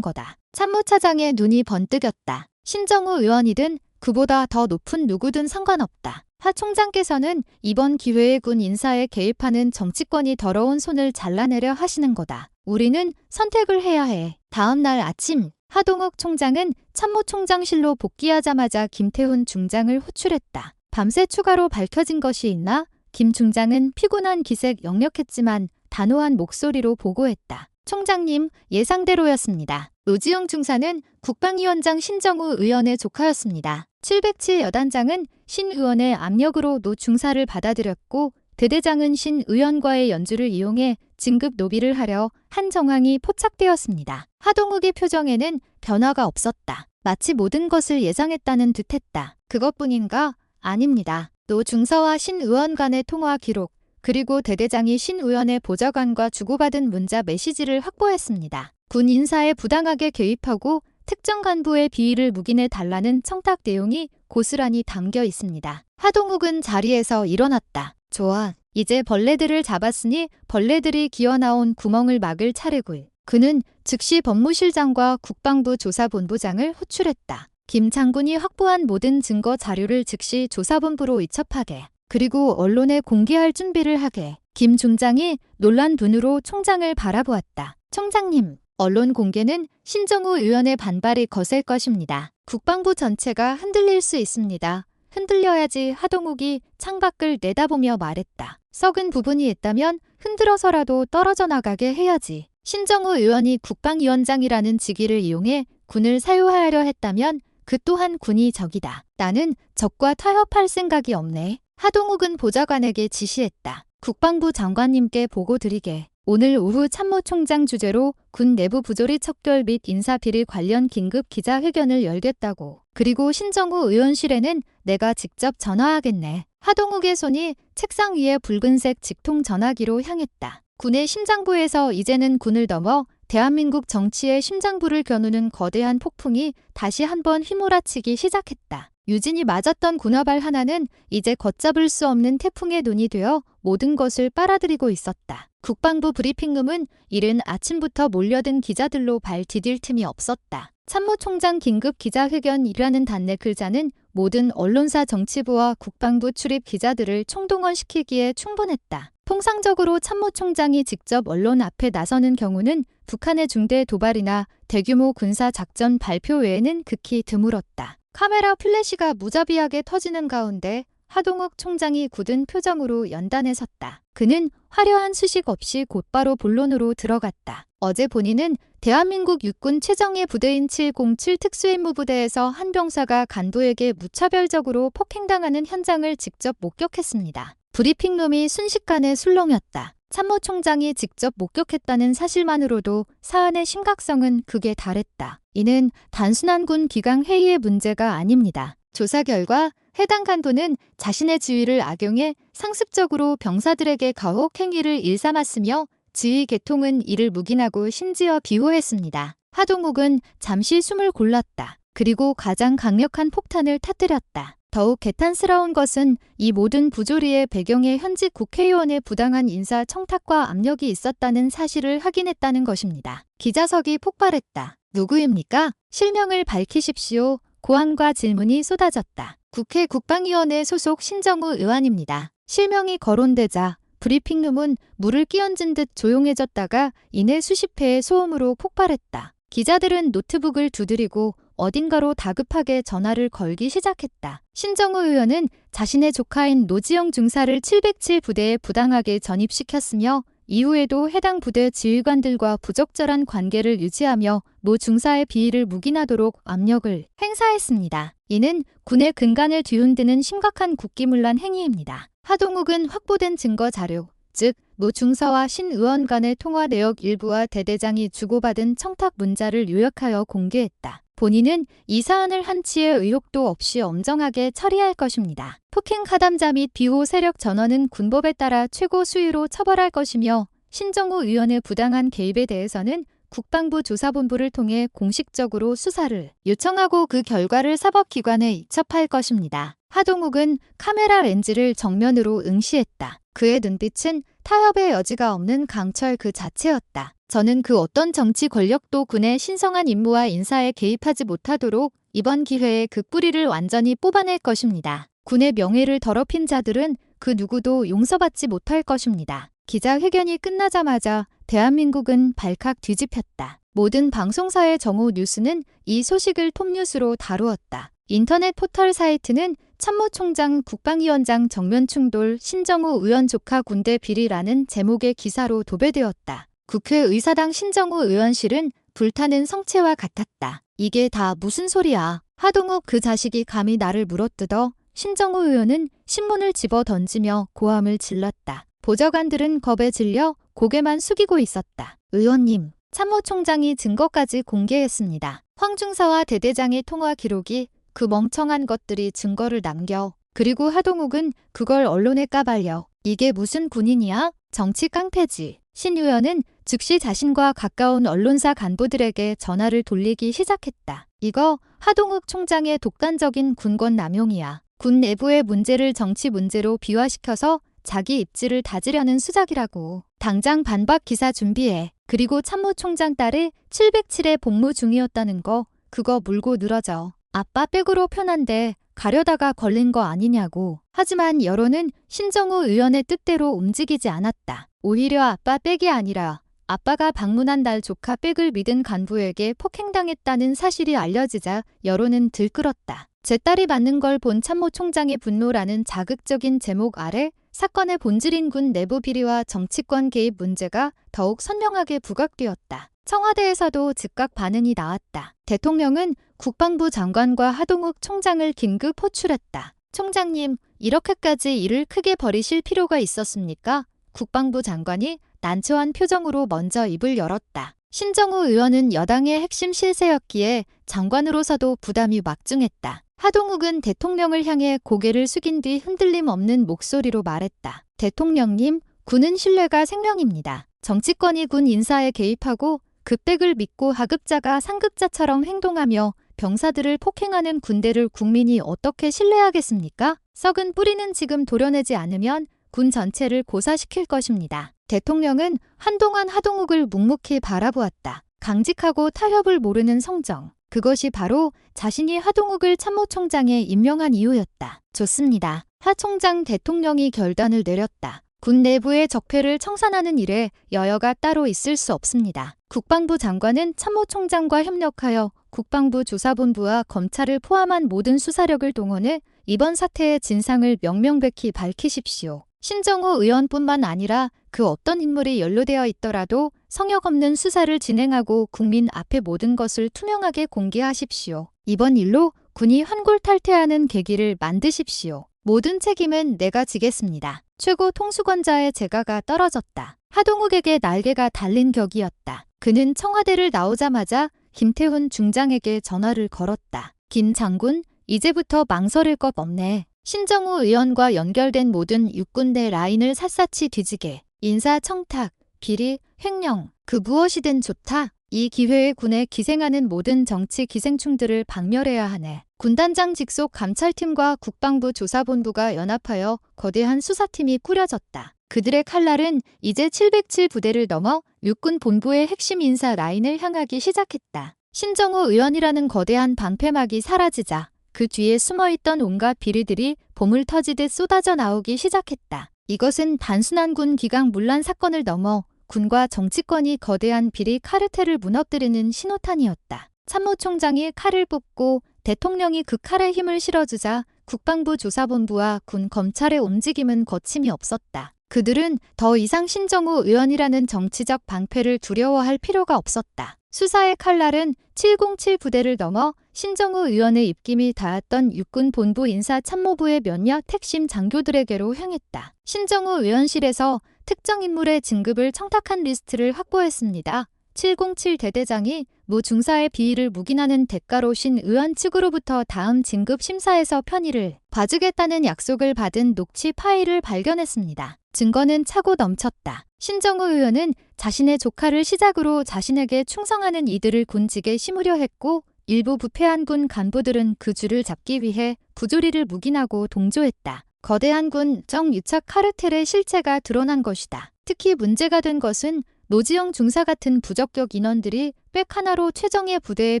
거다. 참모차장의 눈이 번뜩였다. 신정우 의원이든 그보다 더 높은 누구든 상관없다. 하 총장께서는 이번 기회에 군 인사에 개입하는 정치권이 더러운 손을 잘라내려 하시는 거다. 우리는 선택을 해야 해. 다음 날 아침 하동욱 총장은 참모총장실로 복귀하자마자 김태훈 중장을 호출했다. 밤새 추가로 밝혀진 것이 있나? 김 중장은 피곤한 기색 역력했지만 단호한 목소리로 보고했다. 총장님, 예상대로였습니다. 노지영 중사는 국방위원장 신정우 의원의 조카였습니다. 707 여단장은 신 의원의 압력으로 노 중사를 받아들였고 대대장은 신 의원과의 연주를 이용해 진급 노비를 하려 한 정황이 포착되었습니다. 하동욱의 표정에는 변화가 없었다. 마치 모든 것을 예상했다는 듯했다. 그것뿐인가? 아닙니다. 노 중사와 신 의원 간의 통화 기록, 그리고 대대장이 신 의원의 보좌관과 주고받은 문자 메시지를 확보했습니다. 군 인사에 부당하게 개입하고 특정 간부의 비위를 묵인해 달라는 청탁 내용이 고스란히 담겨 있습니다. 하동욱은 자리에서 일어났다. 좋아. 이제 벌레들을 잡았으니 벌레들이 기어나온 구멍을 막을 차례군. 그는 즉시 법무실장과 국방부 조사본부장을 호출했다. 김 장군이 확보한 모든 증거 자료를 즉시 조사본부로 이첩하게. 그리고 언론에 공개할 준비를 하게. 김 중장이 놀란 눈으로 총장을 바라보았다. 총장님, 언론 공개는 신정우 의원의 반발이 거셀 것입니다. 국방부 전체가 흔들릴 수 있습니다. 흔들려야지. 하동욱이 창밖을 내다보며 말했다. 썩은 부분이 있다면 흔들어서라도 떨어져 나가게 해야지. 신정우 의원이 국방위원장이라는 직위를 이용해 군을 사유하려 했다면 그 또한 군이 적이다. 나는 적과 타협할 생각이 없네. 하동욱은 보좌관에게 지시했다. 국방부 장관님께 보고 드리게. 오늘 오후 참모총장 주재로 군 내부 부조리 척결 및 인사비리 관련 긴급 기자회견을 열겠다고. 그리고 신정우 의원실에는 내가 직접 전화하겠네. 하동욱의 손이 책상 위에 붉은색 직통 전화기로 향했다. 군의 심장부에서 이제는 군을 넘어 대한민국 정치의 심장부를 겨누는 거대한 폭풍이 다시 한번 휘몰아치기 시작했다. 유진이 맞았던 군화발 하나는 이제 걷잡을 수 없는 태풍의 눈이 되어 모든 것을 빨아들이고 있었다. 국방부 브리핑룸은 이른 아침부터 몰려든 기자들로 발 디딜 틈이 없었다. 참모총장 긴급 기자회견이라는 단내 글자는 모든 언론사 정치부와 국방부 출입 기자들을 총동원시키기에 충분했다. 통상적으로 참모총장이 직접 언론 앞에 나서는 경우는 북한의 중대 도발이나 대규모 군사작전 발표 외에는 극히 드물었다. 카메라 플래시가 무자비하게 터지는 가운데 하동욱 총장이 굳은 표정으로 연단에 섰다. 그는 화려한 수식 없이 곧바로 본론으로 들어갔다. 어제 본인은 대한민국 육군 최정예 부대인 707 특수임무부대에서 한 병사가 간부에게 무차별적으로 폭행당하는 현장을 직접 목격했습니다. 브리핑룸이 순식간에 술렁였다. 참모총장이 직접 목격했다는 사실만으로도 사안의 심각성은 극에 달했다. 이는 단순한 군 기강 회의의 문제가 아닙니다. 조사 결과 해당 간부는 자신의 지위를 악용해 상습적으로 병사들에게 가혹 행위를 일삼았으며 지휘 계통은 이를 묵인하고 심지어 비호했습니다. 하동욱은 잠시 숨을 골랐다. 그리고 가장 강력한 폭탄을 터뜨렸다. 더욱 개탄스러운 것은 이 모든 부조리의 배경에 현직 국회의원의 부당한 인사 청탁과 압력이 있었다는 사실을 확인했다는 것입니다. 기자석이 폭발했다. 누구입니까? 실명을 밝히십시오. 고함과 질문이 쏟아졌다. 국회 국방위원회 소속 신정우 의원입니다. 실명이 거론되자 브리핑룸은 물을 끼얹은 듯 조용해졌다가 이내 수십 회의 소음으로 폭발했다. 기자들은 노트북을 두드리고 어딘가로 다급하게 전화를 걸기 시작했다. 신정우 의원은 자신의 조카인 노지영 중사를 707 부대에 부당하게 전입시켰으며 이후에도 해당 부대 지휘관들과 부적절한 관계를 유지하며 노 중사의 비위를 묵인하도록 압력을 행사했습니다. 이는 군의 근간을 뒤흔드는 심각한 국기문란 행위입니다. 하동욱은 확보된 증거 자료, 즉 노 중사와 신 의원 간의 통화 내역 일부와 대대장이 주고받은 청탁 문자를 요약하여 공개했다. 본인은 이 사안을 한치의 의혹도 없이 엄정하게 처리할 것입니다. 폭행 가담자 및 비호 세력 전원은 군법에 따라 최고 수위로 처벌할 것이며 신정우 의원의 부당한 개입에 대해서는 국방부 조사본부를 통해 공식적으로 수사를 요청하고 그 결과를 사법기관에 이첩할 것입니다. 하동욱은 카메라 렌즈를 정면으로 응시했다. 그의 눈빛은 타협의 여지가 없는 강철 그 자체였다. 저는 그 어떤 정치 권력도 군의 신성한 임무와 인사에 개입하지 못하도록 이번 기회에 그 뿌리를 완전히 뽑아낼 것입니다. 군의 명예를 더럽힌 자들은 그 누구도 용서받지 못할 것입니다. 기자회견이 끝나자마자 대한민국은 발칵 뒤집혔다. 모든 방송사의 정오 뉴스는 이 소식을 톱뉴스로 다루었다. 인터넷 포털 사이트는 참모총장 국방위원장 정면 충돌 신정우 의원 조카 군대 비리라는 제목의 기사로 도배되었다. 국회의사당 신정우 의원실은 불타는 성체와 같았다. 이게 다 무슨 소리야. 하동욱 그 자식이 감히 나를 물어뜯어. 신정우 의원은 신문을 집어 던지며 고함을 질렀다. 보좌관들은 겁에 질려 고개만 숙이고 있었다. 의원님, 참모총장이 증거까지 공개했습니다. 황 중사와 대대장의 통화 기록이 그 멍청한 것들이 증거를 남겨. 그리고 하동욱은 그걸 언론에 까발려. 이게 무슨 군인이야? 정치 깡패지. 신 의원은 즉시 자신과 가까운 언론사 간부들에게 전화를 돌리기 시작했다. 이거 하동욱 총장의 독단적인 군권 남용이야. 군 내부의 문제를 정치 문제로 비화시켜서 자기 입지를 다지려는 수작이라고. 당장 반박 기사 준비해. 그리고 참모총장 딸이 707에 복무 중이었다는 거 그거 물고 늘어져. 아빠 백으로 편한데 가려다가 걸린 거 아니냐고. 하지만 여론은 신정우 의원의 뜻대로 움직이지 않았다. 오히려 아빠 백이 아니라 아빠가 방문한 날 조카 백을 믿은 간부에게 폭행당했다는 사실이 알려지자 여론은 들끓었다. 제 딸이 맞는 걸 본 참모총장의 분노라는 자극적인 제목 아래 사건의 본질인 군 내부 비리와 정치권 개입 문제가 더욱 선명하게 부각되었다. 청와대에서도 즉각 반응이 나왔다. 대통령은 국방부 장관과 하동욱 총장을 긴급 호출했다. 총장님, 이렇게까지 일을 크게 벌이실 필요가 있었습니까? 국방부 장관이 난처한 표정으로 먼저 입을 열었다. 신정우 의원은 여당의 핵심 실세였기에 장관으로서도 부담이 막중했다. 하동욱은 대통령을 향해 고개를 숙인 뒤 흔들림 없는 목소리로 말했다. 대통령님, 군은 신뢰가 생명입니다. 정치권이 군 인사에 개입하고 급백을 믿고 하급자가 상급자처럼 행동하며 병사들을 폭행하는 군대를 국민이 어떻게 신뢰하겠습니까? 썩은 뿌리는 지금 도려내지 않으면 군 전체를 고사시킬 것입니다. 대통령은 한동안 하동욱을 묵묵히 바라보았다. 강직하고 타협을 모르는 성정. 그것이 바로 자신이 하동욱을 참모총장에 임명한 이유였다. 좋습니다. 하 총장 대통령이 결단을 내렸다. 군 내부의 적폐를 청산하는 일에 여여가 따로 있을 수 없습니다. 국방부 장관은 참모총장과 협력하여 국방부 조사본부와 검찰을 포함한 모든 수사력을 동원해 이번 사태의 진상을 명명백히 밝히십시오. 신정호 의원뿐만 아니라 그 어떤 인물이 연루되어 있더라도 성역 없는 수사를 진행하고 국민 앞에 모든 것을 투명하게 공개하십시오. 이번 일로 군이 환골탈퇴하는 계기를 만드십시오. 모든 책임은 내가 지겠습니다. 최고 통수권자의 재가가 떨어졌다. 하동욱에게 날개가 달린 격이었다. 그는 청와대를 나오자마자 김태훈 중장에게 전화를 걸었다. 김 장군, 이제부터 망설일 것 없네. 신정호 의원과 연결된 모든 육군대 라인을 샅샅이 뒤지게. 인사청탁, 비리, 횡령, 그 무엇이든 좋다. 이 기회에 군에 기생하는 모든 정치 기생충들을 박멸해야 하네. 군단장 직속 감찰팀과 국방부 조사본부가 연합하여 거대한 수사팀이 꾸려졌다. 그들의 칼날은 이제 707 부대를 넘어 육군 본부의 핵심 인사 라인을 향하기 시작했다. 신정호 의원이라는 거대한 방패막이 사라지자 그 뒤에 숨어있던 온갖 비리들이 보물 터지듯 쏟아져 나오기 시작했다. 이것은 단순한 군 기강 문란 사건을 넘어 군과 정치권이 거대한 비리 카르텔을 무너뜨리는 신호탄이었다. 참모총장이 칼을 뽑고 대통령이 그 칼에 힘을 실어주자 국방부 조사본부와 군 검찰의 움직임은 거침이 없었다. 그들은 더 이상 신정호 의원이라는 정치적 방패를 두려워할 필요가 없었다. 수사의 칼날은 707 부대를 넘어 신정호 의원의 입김이 닿았던 육군 본부 인사참모부의 몇몇 핵심 장교들에게로 향했다. 신정호 의원실에서 특정 인물의 진급을 청탁한 리스트를 확보했습니다. 707 대대장이 모 중사의 비위를 묵인하는 대가로 신 의원 측으로부터 다음 진급 심사에서 편의를 봐주겠다는 약속을 받은 녹취 파일을 발견했습니다. 증거는 차고 넘쳤다. 신정호 의원은 자신의 조카를 시작으로 자신에게 충성하는 이들을 군직에 심으려 했고 일부 부패한 군 간부들은 그 줄을 잡기 위해 부조리를 묵인하고 동조했다. 거대한 군 정유착 카르텔의 실체가 드러난 것이다. 특히 문제가 된 것은 노지영 중사 같은 부적격 인원들이 백 하나로 최정예 부대에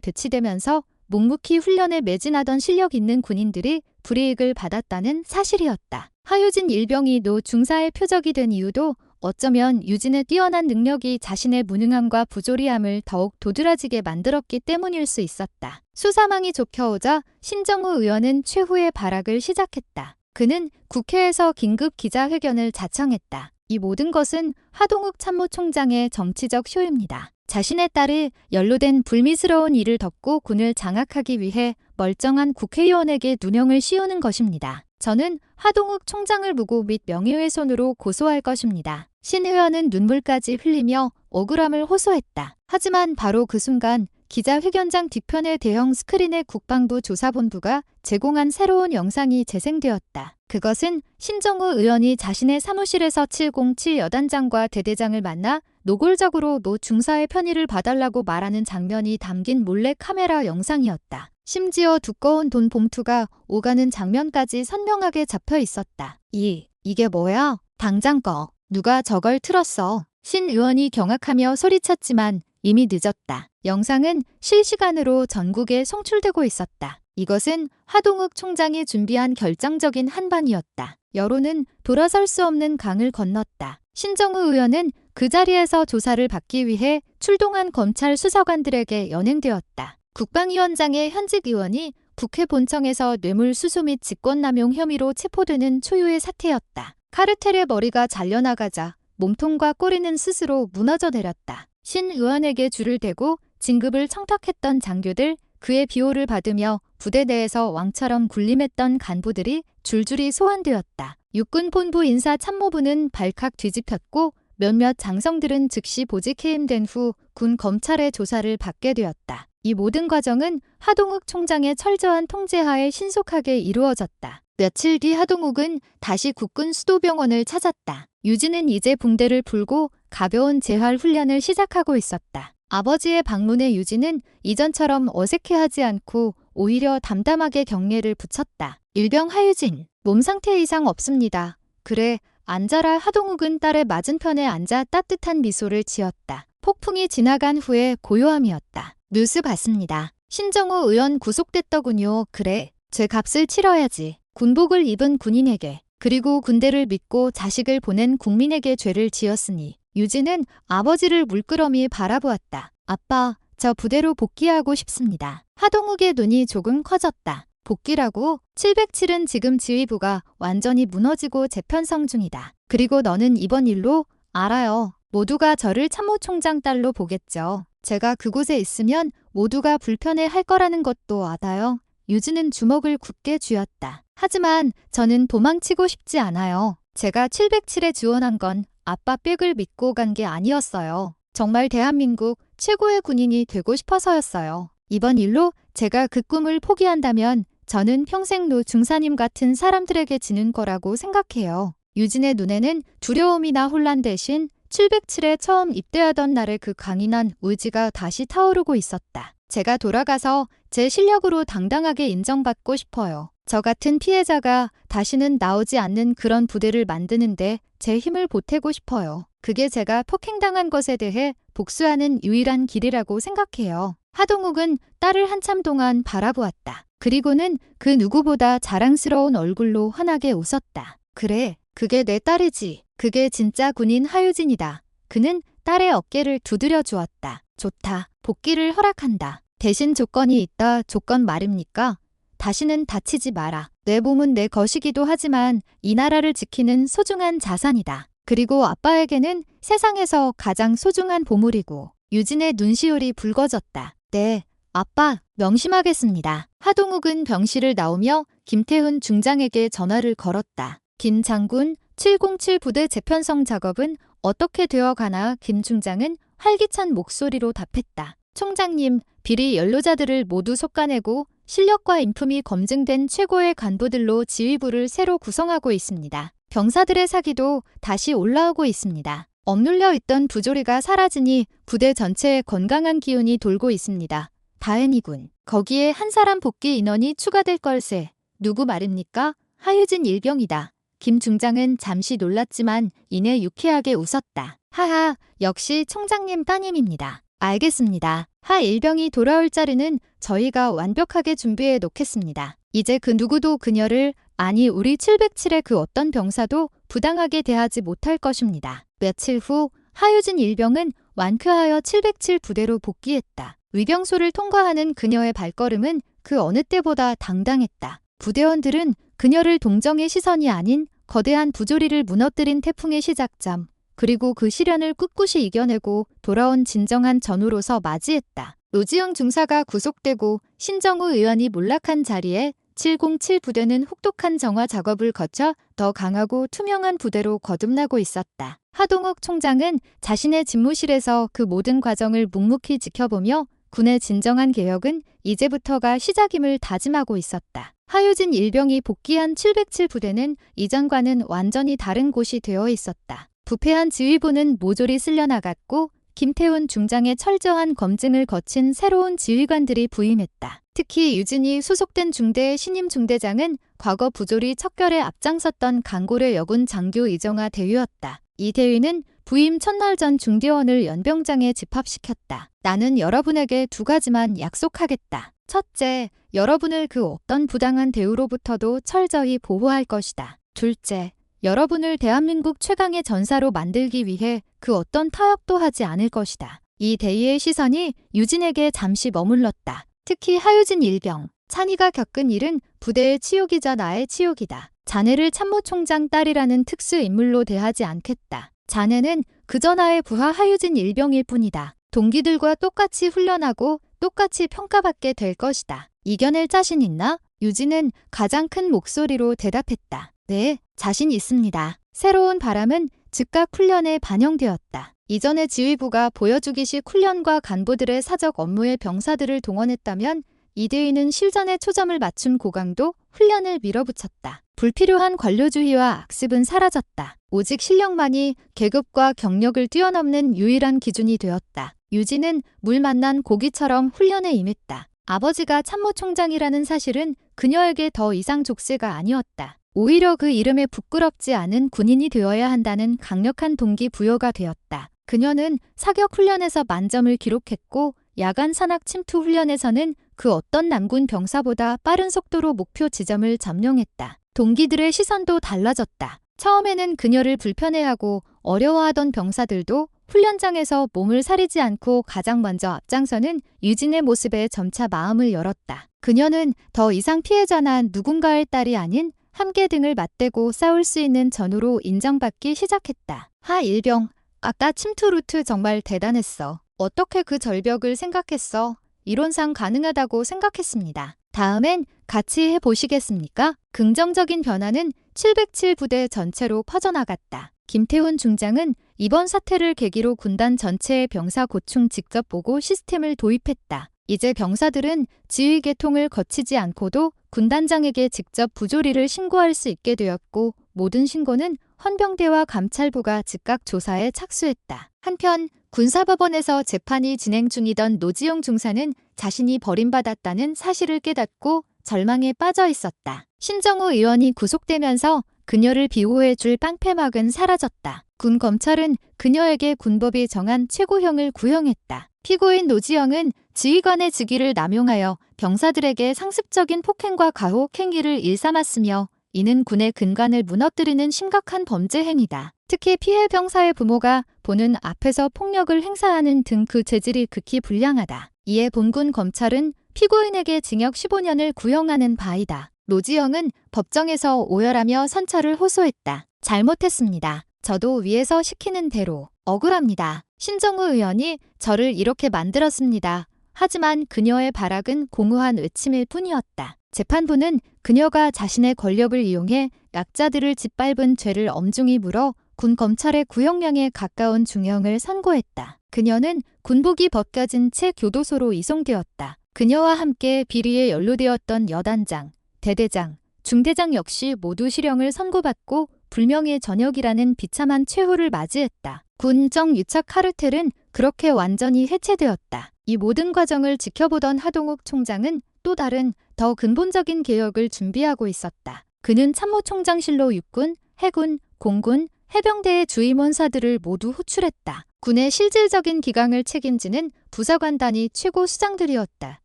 배치되면서 묵묵히 훈련에 매진하던 실력 있는 군인들이 불이익을 받았다는 사실이었다. 하유진 일병이 노 중사의 표적이 된 이유도 어쩌면 유진의 뛰어난 능력이 자신의 무능함과 부조리함을 더욱 도드라지게 만들었기 때문일 수 있었다. 수사망이 좁혀오자 신정호 의원은 최후의 발악을 시작했다. 그는 국회에서 긴급 기자회견을 자청했다. 이 모든 것은 하동욱 참모총장의 정치적 쇼입니다. 자신의 딸이 연루된 불미스러운 일을 덮고 군을 장악하기 위해 멀쩡한 국회의원에게 누명을 씌우는 것입니다. 저는 하동욱 총장을 무고 및 명예훼손으로 고소할 것입니다. 신 의원은 눈물까지 흘리며 억울함을 호소했다. 하지만 바로 그 순간 기자회견장 뒤편의 대형 스크린에 국방부 조사본부가 제공한 새로운 영상이 재생되었다. 그것은 신정호 의원이 자신의 사무실에서 707 여단장과 대대장을 만나 노골적으로 노 중사의 편의를 봐달라고 말하는 장면이 담긴 몰래 카메라 영상이었다. 심지어 두꺼운 돈 봉투가 오가는 장면까지 선명하게 잡혀 있었다. 이게 뭐야? 당장 꺼. 누가 저걸 틀었어? 신 의원이 경악하며 소리쳤지만 이미 늦었다. 영상은 실시간으로 전국에 송출되고 있었다. 이것은 하동욱 총장이 준비한 결정적인 한방이었다. 여론은 돌아설 수 없는 강을 건넜다. 신정우 의원은 그 자리에서 조사를 받기 위해 출동한 검찰 수사관들에게 연행되었다. 국방위원장의 현직 의원이 국회 본청에서 뇌물수수 및 직권남용 혐의로 체포되는 초유의 사태였다. 카르텔의 머리가 잘려나가자 몸통과 꼬리는 스스로 무너져 내렸다. 신 의원에게 줄을 대고 진급을 청탁했던 장교들, 그의 비호를 받으며 부대 내에서 왕처럼 군림했던 간부들이 줄줄이 소환되었다. 육군 본부 인사참모부는 발칵 뒤집혔고 몇몇 장성들은 즉시 보직 해임된 후 군 검찰의 조사를 받게 되었다. 이 모든 과정은 하동욱 총장의 철저한 통제하에 신속하게 이루어졌다. 며칠 뒤 하동욱은 다시 국군 수도병원을 찾았다. 유진은 이제 붕대를 풀고 가벼운 재활 훈련을 시작하고 있었다. 아버지의 방문에 유진은 이전처럼 어색해하지 않고 오히려 담담하게 경례를 붙였다. 일병 하유진, 몸 상태 이상 없습니다. 그래, 앉아라. 하동욱은 딸의 맞은편에 앉아 따뜻한 미소를 지었다. 폭풍이 지나간 후에 고요함이었다. 뉴스 봤습니다. 신정호 의원 구속됐더군요. 그래, 제 값을 치러야지. 군복을 입은 군인에게, 그리고 군대를 믿고 자식을 보낸 국민에게 죄를 지었으니. 유진은 아버지를 물끄러미 바라보았다. 아빠, 저 부대로 복귀하고 싶습니다. 하동욱의 눈이 조금 커졌다. 복귀라고? 707은 지금 지휘부가 완전히 무너지고 재편성 중이다. 그리고 너는 이번 일로? 알아요. 모두가 저를 참모총장 딸로 보겠죠. 제가 그곳에 있으면 모두가 불편해할 거라는 것도 알아요. 유진은 주먹을 굳게 쥐었다. 하지만 저는 도망치고 싶지 않아요. 제가 707에 지원한 건 아빠 빽을 믿고 간 게 아니었어요. 정말 대한민국 최고의 군인이 되고 싶어서였어요. 이번 일로 제가 그 꿈을 포기한다면 저는 평생 노 중사님 같은 사람들에게 지는 거라고 생각해요. 유진의 눈에는 두려움이나 혼란 대신 707에 처음 입대하던 날의 그 강인한 의지가 다시 타오르고 있었다. 제가 돌아가서 제 실력으로 당당하게 인정받고 싶어요. 저 같은 피해자가 다시는 나오지 않는 그런 부대를 만드는데 제 힘을 보태고 싶어요. 그게 제가 폭행당한 것에 대해 복수하는 유일한 길이라고 생각해요. 하동욱은 딸을 한참 동안 바라보았다. 그리고는 그 누구보다 자랑스러운 얼굴로 환하게 웃었다. 그래, 그게 내 딸이지. 그게 진짜 군인 하유진이다. 그는 딸의 어깨를 두드려 주었다. 좋다. 복귀를 허락한다. 대신 조건이 있다. 조건 말입니까? 다시는 다치지 마라. 내 몸은 내 것이기도 하지만 이 나라를 지키는 소중한 자산이다. 그리고 아빠에게는 세상에서 가장 소중한 보물이고. 유진의 눈시울이 붉어졌다. 네, 아빠, 명심하겠습니다. 하동욱은 병실을 나오며 김태훈 중장에게 전화를 걸었다. 김 장군, 707 부대 재편성 작업은 어떻게 되어가나? 김 중장은 활기찬 목소리로 답했다. 총장님, 비리 연루자들을 모두 솎아내고 실력과 인품이 검증된 최고의 간부들로 지휘부를 새로 구성하고 있습니다. 병사들의 사기도 다시 올라오고 있습니다. 억눌려 있던 부조리가 사라지니 부대 전체에 건강한 기운이 돌고 있습니다. 다행이군. 거기에 한 사람 복귀 인원이 추가될 걸세. 누구 말입니까? 하유진 일병이다. 김 중장은 잠시 놀랐지만 이내 유쾌하게 웃었다. 하하, 역시 총장님 따님입니다. 알겠습니다. 하 일병이 돌아올 자리는 저희가 완벽하게 준비해 놓겠습니다. 이제 그 누구도 그녀를, 아니 우리 707의 그 어떤 병사도 부당하게 대하지 못할 것입니다. 며칠 후 하유진 일병은 완쾌하여 707 부대로 복귀했다. 위병소를 통과하는 그녀의 발걸음은 그 어느 때보다 당당했다. 부대원들은 그녀를 동정의 시선이 아닌 거대한 부조리를 무너뜨린 태풍의 시작점, 그리고 그 시련을 꿋꿋이 이겨내고 돌아온 진정한 전우로서 맞이했다. 노지영 중사가 구속되고 신정우 의원이 몰락한 자리에 707 부대는 혹독한 정화 작업을 거쳐 더 강하고 투명한 부대로 거듭나고 있었다. 하동욱 총장은 자신의 집무실에서 그 모든 과정을 묵묵히 지켜보며 군의 진정한 개혁은 이제부터가 시작임을 다짐하고 있었다. 하유진 일병이 복귀한 707 부대는 이전과는 완전히 다른 곳이 되어 있었다. 부패한 지휘부는 모조리 쓸려나갔고 김태훈 중장의 철저한 검증을 거친 새로운 지휘관들이 부임했다. 특히 유진이 소속된 중대의 신임 중대장은 과거 부조리 척결에 앞장섰던 강고래 여군 장교 이정화 대위였다. 이 대위는 부임 첫날 전 중대원을 연병장에 집합시켰다. 나는 여러분에게 두 가지만 약속하겠다. 첫째, 여러분을 그 어떤 부당한 대우로부터도 철저히 보호할 것이다. 둘째, 여러분을 대한민국 최강의 전사로 만들기 위해 그 어떤 타협도 하지 않을 것이다. 이 대의의 시선이 유진에게 잠시 머물렀다. 특히 하유진 일병. 찬이가 겪은 일은 부대의 치욕이자 나의 치욕이다. 자네를 참모총장 딸이라는 특수인물로 대하지 않겠다. 자네는 그저 나의 부하 하유진 일병일 뿐이다. 동기들과 똑같이 훈련하고 똑같이 평가받게 될 것이다. 이겨낼 자신 있나? 유진은 가장 큰 목소리로 대답했다. 네, 자신 있습니다. 새로운 바람은 즉각 훈련에 반영되었다. 이전의 지휘부가 보여주기식 훈련과 간부들의 사적 업무에 병사들을 동원했다면 이 대위는 실전에 초점을 맞춘 고강도 훈련을 밀어붙였다. 불필요한 관료주의와 악습은 사라졌다. 오직 실력만이 계급과 경력을 뛰어넘는 유일한 기준이 되었다. 유진은 물 만난 고기처럼 훈련에 임했다. 아버지가 참모총장이라는 사실은 그녀에게 더 이상 족쇄가 아니었다. 오히려 그 이름에 부끄럽지 않은 군인이 되어야 한다는 강력한 동기부여가 되었다. 그녀는 사격 훈련에서 만점을 기록했고 야간 산악 침투 훈련에서는 그 어떤 남군 병사보다 빠른 속도로 목표 지점을 점령했다. 동기들의 시선도 달라졌다. 처음에는 그녀를 불편해하고 어려워하던 병사들도 훈련장에서 몸을 사리지 않고 가장 먼저 앞장서는 유진의 모습에 점차 마음을 열었다. 그녀는 더 이상 피해자나 누군가의 딸이 아닌 함께 등을 맞대고 싸울 수 있는 전우로 인정받기 시작했다. 하일병, 아까 침투 루트 정말 대단했어. 어떻게 그 절벽을 생각했어? 이론상 가능하다고 생각했습니다. 다음엔 같이 해보시겠습니까? 긍정적인 변화는 707 부대 전체로 퍼져나갔다. 김태훈 중장은 이번 사태를 계기로 군단 전체의 병사 고충 직접 보고 시스템을 도입했다. 이제 병사들은 지휘 계통을 거치지 않고도 군단장에게 직접 부조리를 신고할 수 있게 되었고 모든 신고는 헌병대와 감찰부가 즉각 조사에 착수했다. 한편 군사법원에서 재판이 진행 중이던 노지용 중사는 자신이 버림받았다는 사실을 깨닫고 절망에 빠져 있었다. 신정우 의원이 구속되면서 그녀를 비호해줄 깡패막은 사라졌다. 군 검찰은 그녀에게 군법이 정한 최고형을 구형했다. 피고인 노지영은 지휘관의 직위를 남용하여 병사들에게 상습적인 폭행과 가혹 행위를 일삼았으며 이는 군의 근간을 무너뜨리는 심각한 범죄 행위다. 특히 피해 병사의 부모가 보는 앞에서 폭력을 행사하는 등 그 재질이 극히 불량하다. 이에 본군 검찰은 피고인에게 징역 15년을 구형하는 바이다. 노지영은 법정에서 오열하며 선처를 호소했다. 잘못했습니다. 저도 위에서 시키는 대로 억울합니다. 신정우 의원이 저를 이렇게 만들었습니다. 하지만 그녀의 발악은 공허한 외침일 뿐이었다. 재판부는 그녀가 자신의 권력을 이용해 약자들을 짓밟은 죄를 엄중히 물어 군 검찰의 구형량에 가까운 중형을 선고했다. 그녀는 군복이 벗겨진 채 교도소로 이송되었다. 그녀와 함께 비리에 연루되었던 여단장, 대대장, 중대장 역시 모두 실형을 선고받고 불명예 전역이라는 비참한 최후를 맞이했다. 군정 유착 카르텔은 그렇게 완전히 해체되었다. 이 모든 과정을 지켜보던 하동욱 총장은 또 다른 더 근본적인 개혁을 준비하고 있었다. 그는 참모총장실로 육군, 해군, 공군, 해병대의 주임원사들을 모두 호출했다. 군의 실질적인 기강을 책임지는 부사관단이 최고 수장들이었다.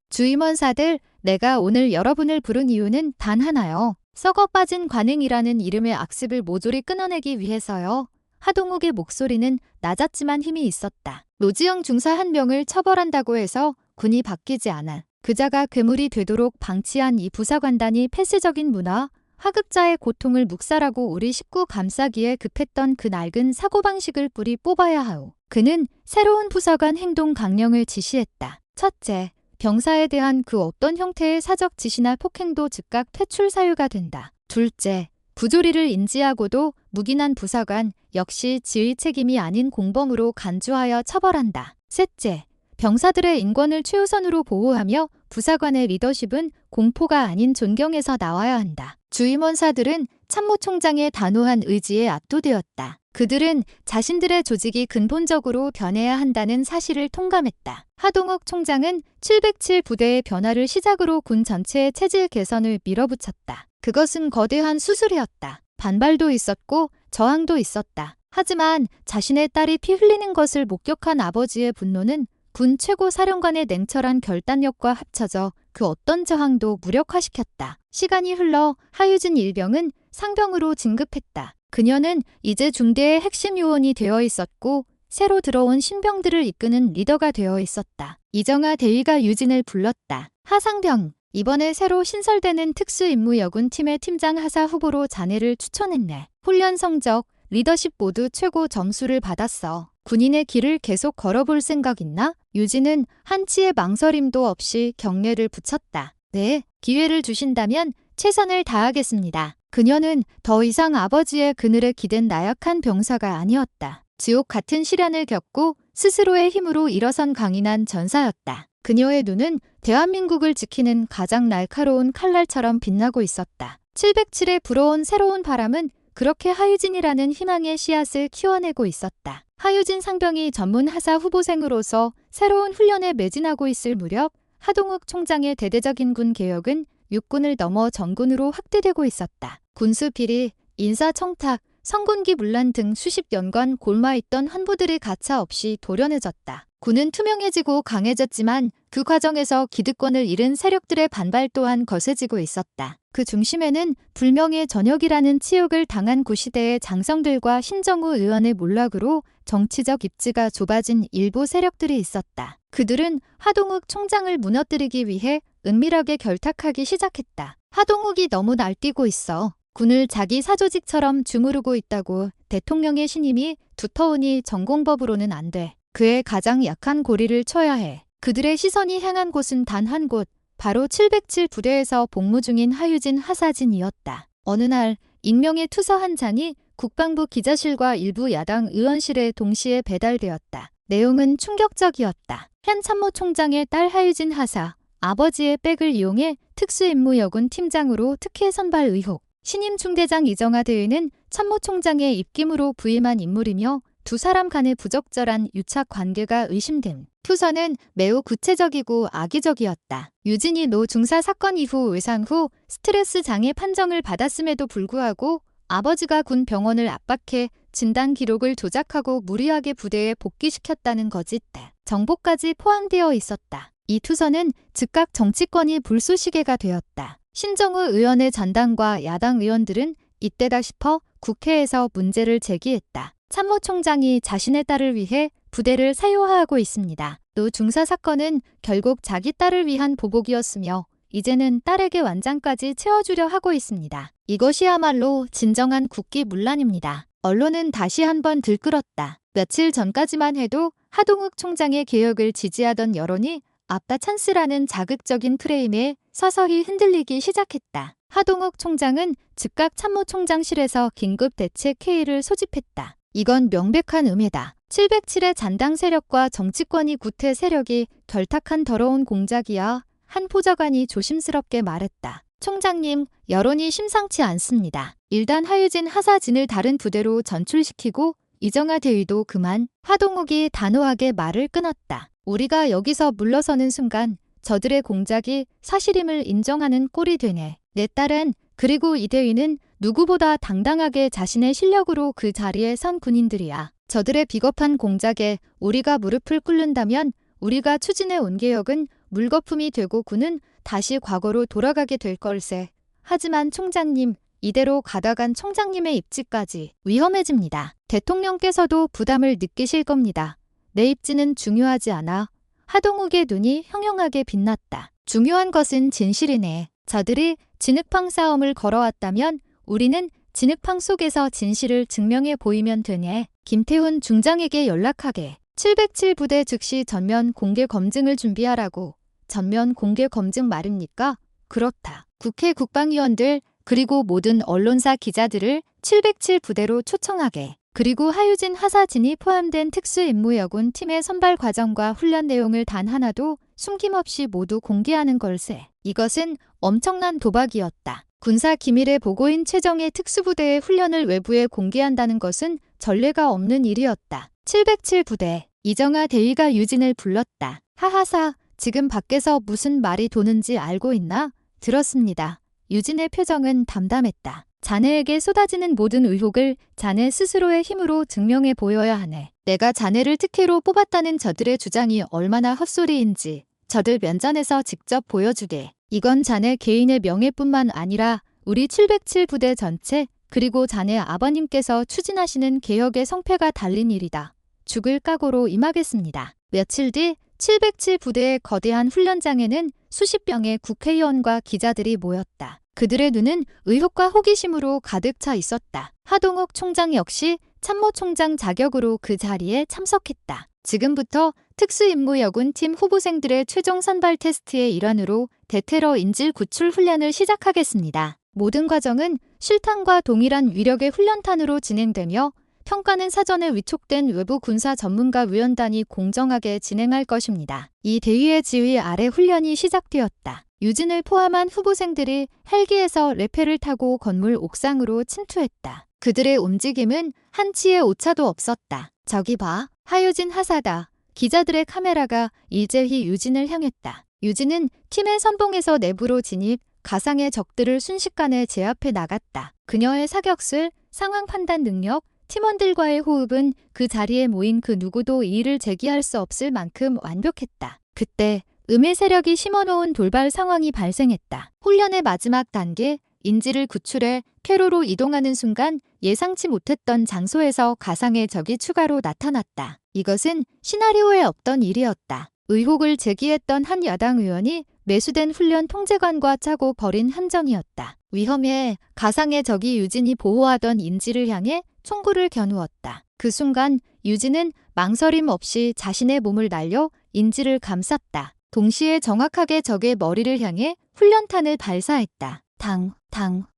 주임원사들, 내가 오늘 여러분을 부른 이유는 단 하나요. 썩어 빠진 관행이라는 이름의 악습을 모조리 끊어내기 위해서요. 하동욱의 목소리는 낮았지만 힘이 있었다. 노지영 중사 한 명을 처벌한다고 해서 군이 바뀌지 않아. 그자가 괴물이 되도록 방치한 이 부사관단이 폐쇄적인 문화, 하극자의 고통을 묵살하고 우리 식구 감싸기에 급했던 그 낡은 사고방식을 뿌리 뽑아야 하오. 그는 새로운 부사관 행동 강령을 지시했다. 첫째, 병사에 대한 그 어떤 형태의 사적 지시나 폭행도 즉각 퇴출 사유가 된다. 둘째, 부조리를 인지하고도 묵인한 부사관 역시 지휘 책임이 아닌 공범으로 간주하여 처벌한다. 셋째, 병사들의 인권을 최우선으로 보호하며 부사관의 리더십은 공포가 아닌 존경에서 나와야 한다. 주임원사들은 참모총장의 단호한 의지에 압도되었다. 그들은 자신들의 조직이 근본적으로 변해야 한다는 사실을 통감했다. 하동욱 총장은 707 부대의 변화를 시작으로 군 전체의 체질 개선을 밀어붙였다. 그것은 거대한 수술이었다. 반발도 있었고 저항도 있었다. 하지만 자신의 딸이 피 흘리는 것을 목격한 아버지의 분노는 군 최고 사령관의 냉철한 결단력과 합쳐져 그 어떤 저항도 무력화시켰다. 시간이 흘러 하유진 일병은 상병으로 진급했다. 그녀는 이제 중대의 핵심 요원이 되어 있었고 새로 들어온 신병들을 이끄는 리더가 되어 있었다. 이정아 대위가 유진을 불렀다. 하상병, 이번에 새로 신설되는 특수임무여군 팀의 팀장 하사 후보로 자네를 추천했네. 훈련 성적, 리더십 모두 최고 점수를 받았어. 군인의 길을 계속 걸어볼 생각 있나? 유진은 한치의 망설임도 없이 경례를 붙였다. 네, 기회를 주신다면 최선을 다하겠습니다. 그녀는 더 이상 아버지의 그늘에 기댄 나약한 병사가 아니었다. 지옥 같은 시련을 겪고 스스로의 힘으로 일어선 강인한 전사였다. 그녀의 눈은 대한민국을 지키는 가장 날카로운 칼날처럼 빛나고 있었다. 707에 불어온 새로운 바람은 그렇게 하유진이라는 희망의 씨앗을 키워내고 있었다. 하유진 상병이 전문 하사 후보생으로서 새로운 훈련에 매진하고 있을 무렵 하동욱 총장의 대대적인 군 개혁은 육군을 넘어 전군으로 확대되고 있었다. 군수 비리, 인사청탁, 성군기 문란 등 수십 년간 골마있던 환부들이 가차없이 도련해졌다. 군은 투명해지고 강해졌지만 그 과정에서 기득권을 잃은 세력들의 반발 또한 거세지고 있었다. 그 중심에는 불명예 전역이라는 치욕을 당한 구시대의 장성들과 신정우 의원의 몰락으로 정치적 입지가 좁아진 일부 세력들이 있었다. 그들은 하동욱 총장을 무너뜨리기 위해 은밀하게 결탁하기 시작했다. 하동욱이 너무 날뛰고 있어. 군을 자기 사조직처럼 주무르고 있다고 대통령의 신임이 두터우니 전공법으로는 안 돼. 그의 가장 약한 고리를 쳐야 해. 그들의 시선이 향한 곳은 단 한 곳, 바로 707 부대에서 복무 중인 하유진 하사진이었다. 어느 날 익명의 투서 한 장이 국방부 기자실과 일부 야당 의원실에 동시에 배달되었다. 내용은 충격적이었다. 현 참모총장의 딸 하유진 하사, 아버지의 백을 이용해 특수임무여군 팀장으로 특혜 선발 의혹. 신임 중대장 이정하 대위는 참모총장의 입김으로 부임한 인물이며 두 사람 간의 부적절한 유착 관계가 의심됨. 투서는 매우 구체적이고 악의적이었다. 유진이 노 중사 사건 이후 외상 후 스트레스 장애 판정을 받았음에도 불구하고 아버지가 군 병원을 압박해 진단 기록을 조작하고 무리하게 부대에 복귀시켰다는 거짓 정보까지 포함되어 있었다. 이 투서는 즉각 정치권이 불쏘시개가 되었다. 신정우 의원의 전당과 야당 의원들은 이때다 싶어 국회에서 문제를 제기했다. 참모총장이 자신의 딸을 위해 부대를 사유화하고 있습니다. 또 중사 사건은 결국 자기 딸을 위한 보복이었으며 이제는 딸에게 완장까지 채워주려 하고 있습니다. 이것이야말로 진정한 국기문란입니다. 언론은 다시 한번 들끓었다. 며칠 전까지만 해도 하동욱 총장의 개혁을 지지하던 여론이 앞다 찬스라는 자극적인 프레임에 서서히 흔들리기 시작했다. 하동욱 총장은 즉각 참모총장실에서 긴급 대책 회의를 소집했다. 이건 명백한 음해다. 707의 잔당 세력과 정치권이 구태 세력이 결탁한 더러운 공작이야. 한 보좌관이 조심스럽게 말했다. 총장님, 여론이 심상치 않습니다. 일단 하유진 하사진을 다른 부대로 전출시키고 이정하 대위도 그만. 하동욱이 단호하게 말을 끊었다. 우리가 여기서 물러서는 순간 저들의 공작이 사실임을 인정하는 꼴이 되네. 내 딸은 그리고 이 대위는 누구보다 당당하게 자신의 실력으로 그 자리에 선 군인들이야. 저들의 비겁한 공작에 우리가 무릎을 꿇는다면 우리가 추진해 온 개혁은 물거품이 되고 군은 다시 과거로 돌아가게 될 걸세. 하지만 총장님, 이대로 가다간 총장님의 입지까지 위험해집니다. 대통령께서도 부담을 느끼실 겁니다. 내 입지는 중요하지 않아. 하동욱의 눈이 형형하게 빛났다. 중요한 것은 진실이네. 저들이 진흙팡 싸움을 걸어왔다면 우리는 진흙팡 속에서 진실을 증명해 보이면 되네. 김태훈 중장에게 연락하게. 707 부대 즉시 전면 공개 검증을 준비하라고. 전면 공개 검증 말입니까? 그렇다. 국회 국방위원들 그리고 모든 언론사 기자들을 707 부대로 초청하게. 그리고 하유진 하사진이 포함된 특수임무여군 팀의 선발 과정과 훈련 내용을 단 하나도 숨김없이 모두 공개하는 걸세. 이것은 엄청난 도박이었다. 군사 기밀의 보고인 최정예 특수부대의 훈련을 외부에 공개한다는 것은 전례가 없는 일이었다. 707 부대. 이정하 대위가 유진을 불렀다. 하하사, 지금 밖에서 무슨 말이 도는지 알고 있나? 들었습니다. 유진의 표정은 담담했다. 자네에게 쏟아지는 모든 의혹을 자네 스스로의 힘으로 증명해 보여야 하네. 내가 자네를 특혜로 뽑았다는 저들의 주장이 얼마나 헛소리인지 저들 면전에서 직접 보여주게. 이건 자네 개인의 명예뿐만 아니라 우리 707 부대 전체 그리고 자네 아버님께서 추진하시는 개혁의 성패가 달린 일이다. 죽을 각오로 임하겠습니다. 며칠 뒤 707 부대의 거대한 훈련장에는 수십 명의 국회의원과 기자들이 모였다. 그들의 눈은 의혹과 호기심으로 가득 차 있었다. 하동욱 총장 역시 참모총장 자격으로 그 자리에 참석했다. 지금부터 특수임무여군 팀 후보생들의 최종 선발 테스트의 일환으로 대테러 인질 구출 훈련을 시작하겠습니다. 모든 과정은 실탄과 동일한 위력의 훈련탄으로 진행되며 평가는 사전에 위촉된 외부 군사 전문가 위원단이 공정하게 진행할 것입니다. 이 대위의 지휘 아래 훈련이 시작되었다. 유진을 포함한 후보생들이 헬기에서 레페를 타고 건물 옥상으로 침투했다. 그들의 움직임은 한치의 오차도 없었다. 저기 봐, 하유진 하사다. 기자들의 카메라가 일제히 유진을 향했다. 유진은 팀의 선봉에서 내부로 진입, 가상의 적들을 순식간에 제압해 나갔다. 그녀의 사격술, 상황 판단 능력, 팀원들과의 호흡은 그 자리에 모인 그 누구도 이의를 제기할 수 없을 만큼 완벽했다. 그때 음해 세력이 심어놓은 돌발 상황이 발생했다. 훈련의 마지막 단계, 인지를 구출해 쾌로로 이동하는 순간 예상치 못했던 장소에서 가상의 적이 추가로 나타났다. 이것은 시나리오에 없던 일이었다. 의혹을 제기했던 한 야당 의원이 매수된 훈련 통제관과 짜고 벌인 함정이었다. 위험해 가상의 적이 유진이 보호하던 인지를 향해 총구를 겨누었다. 그 순간 유진은 망설임 없이 자신의 몸을 날려 인지를 감쌌다. 동시에 정확하게 적의 머리를 향해 훈련탄을 발사했다. 당.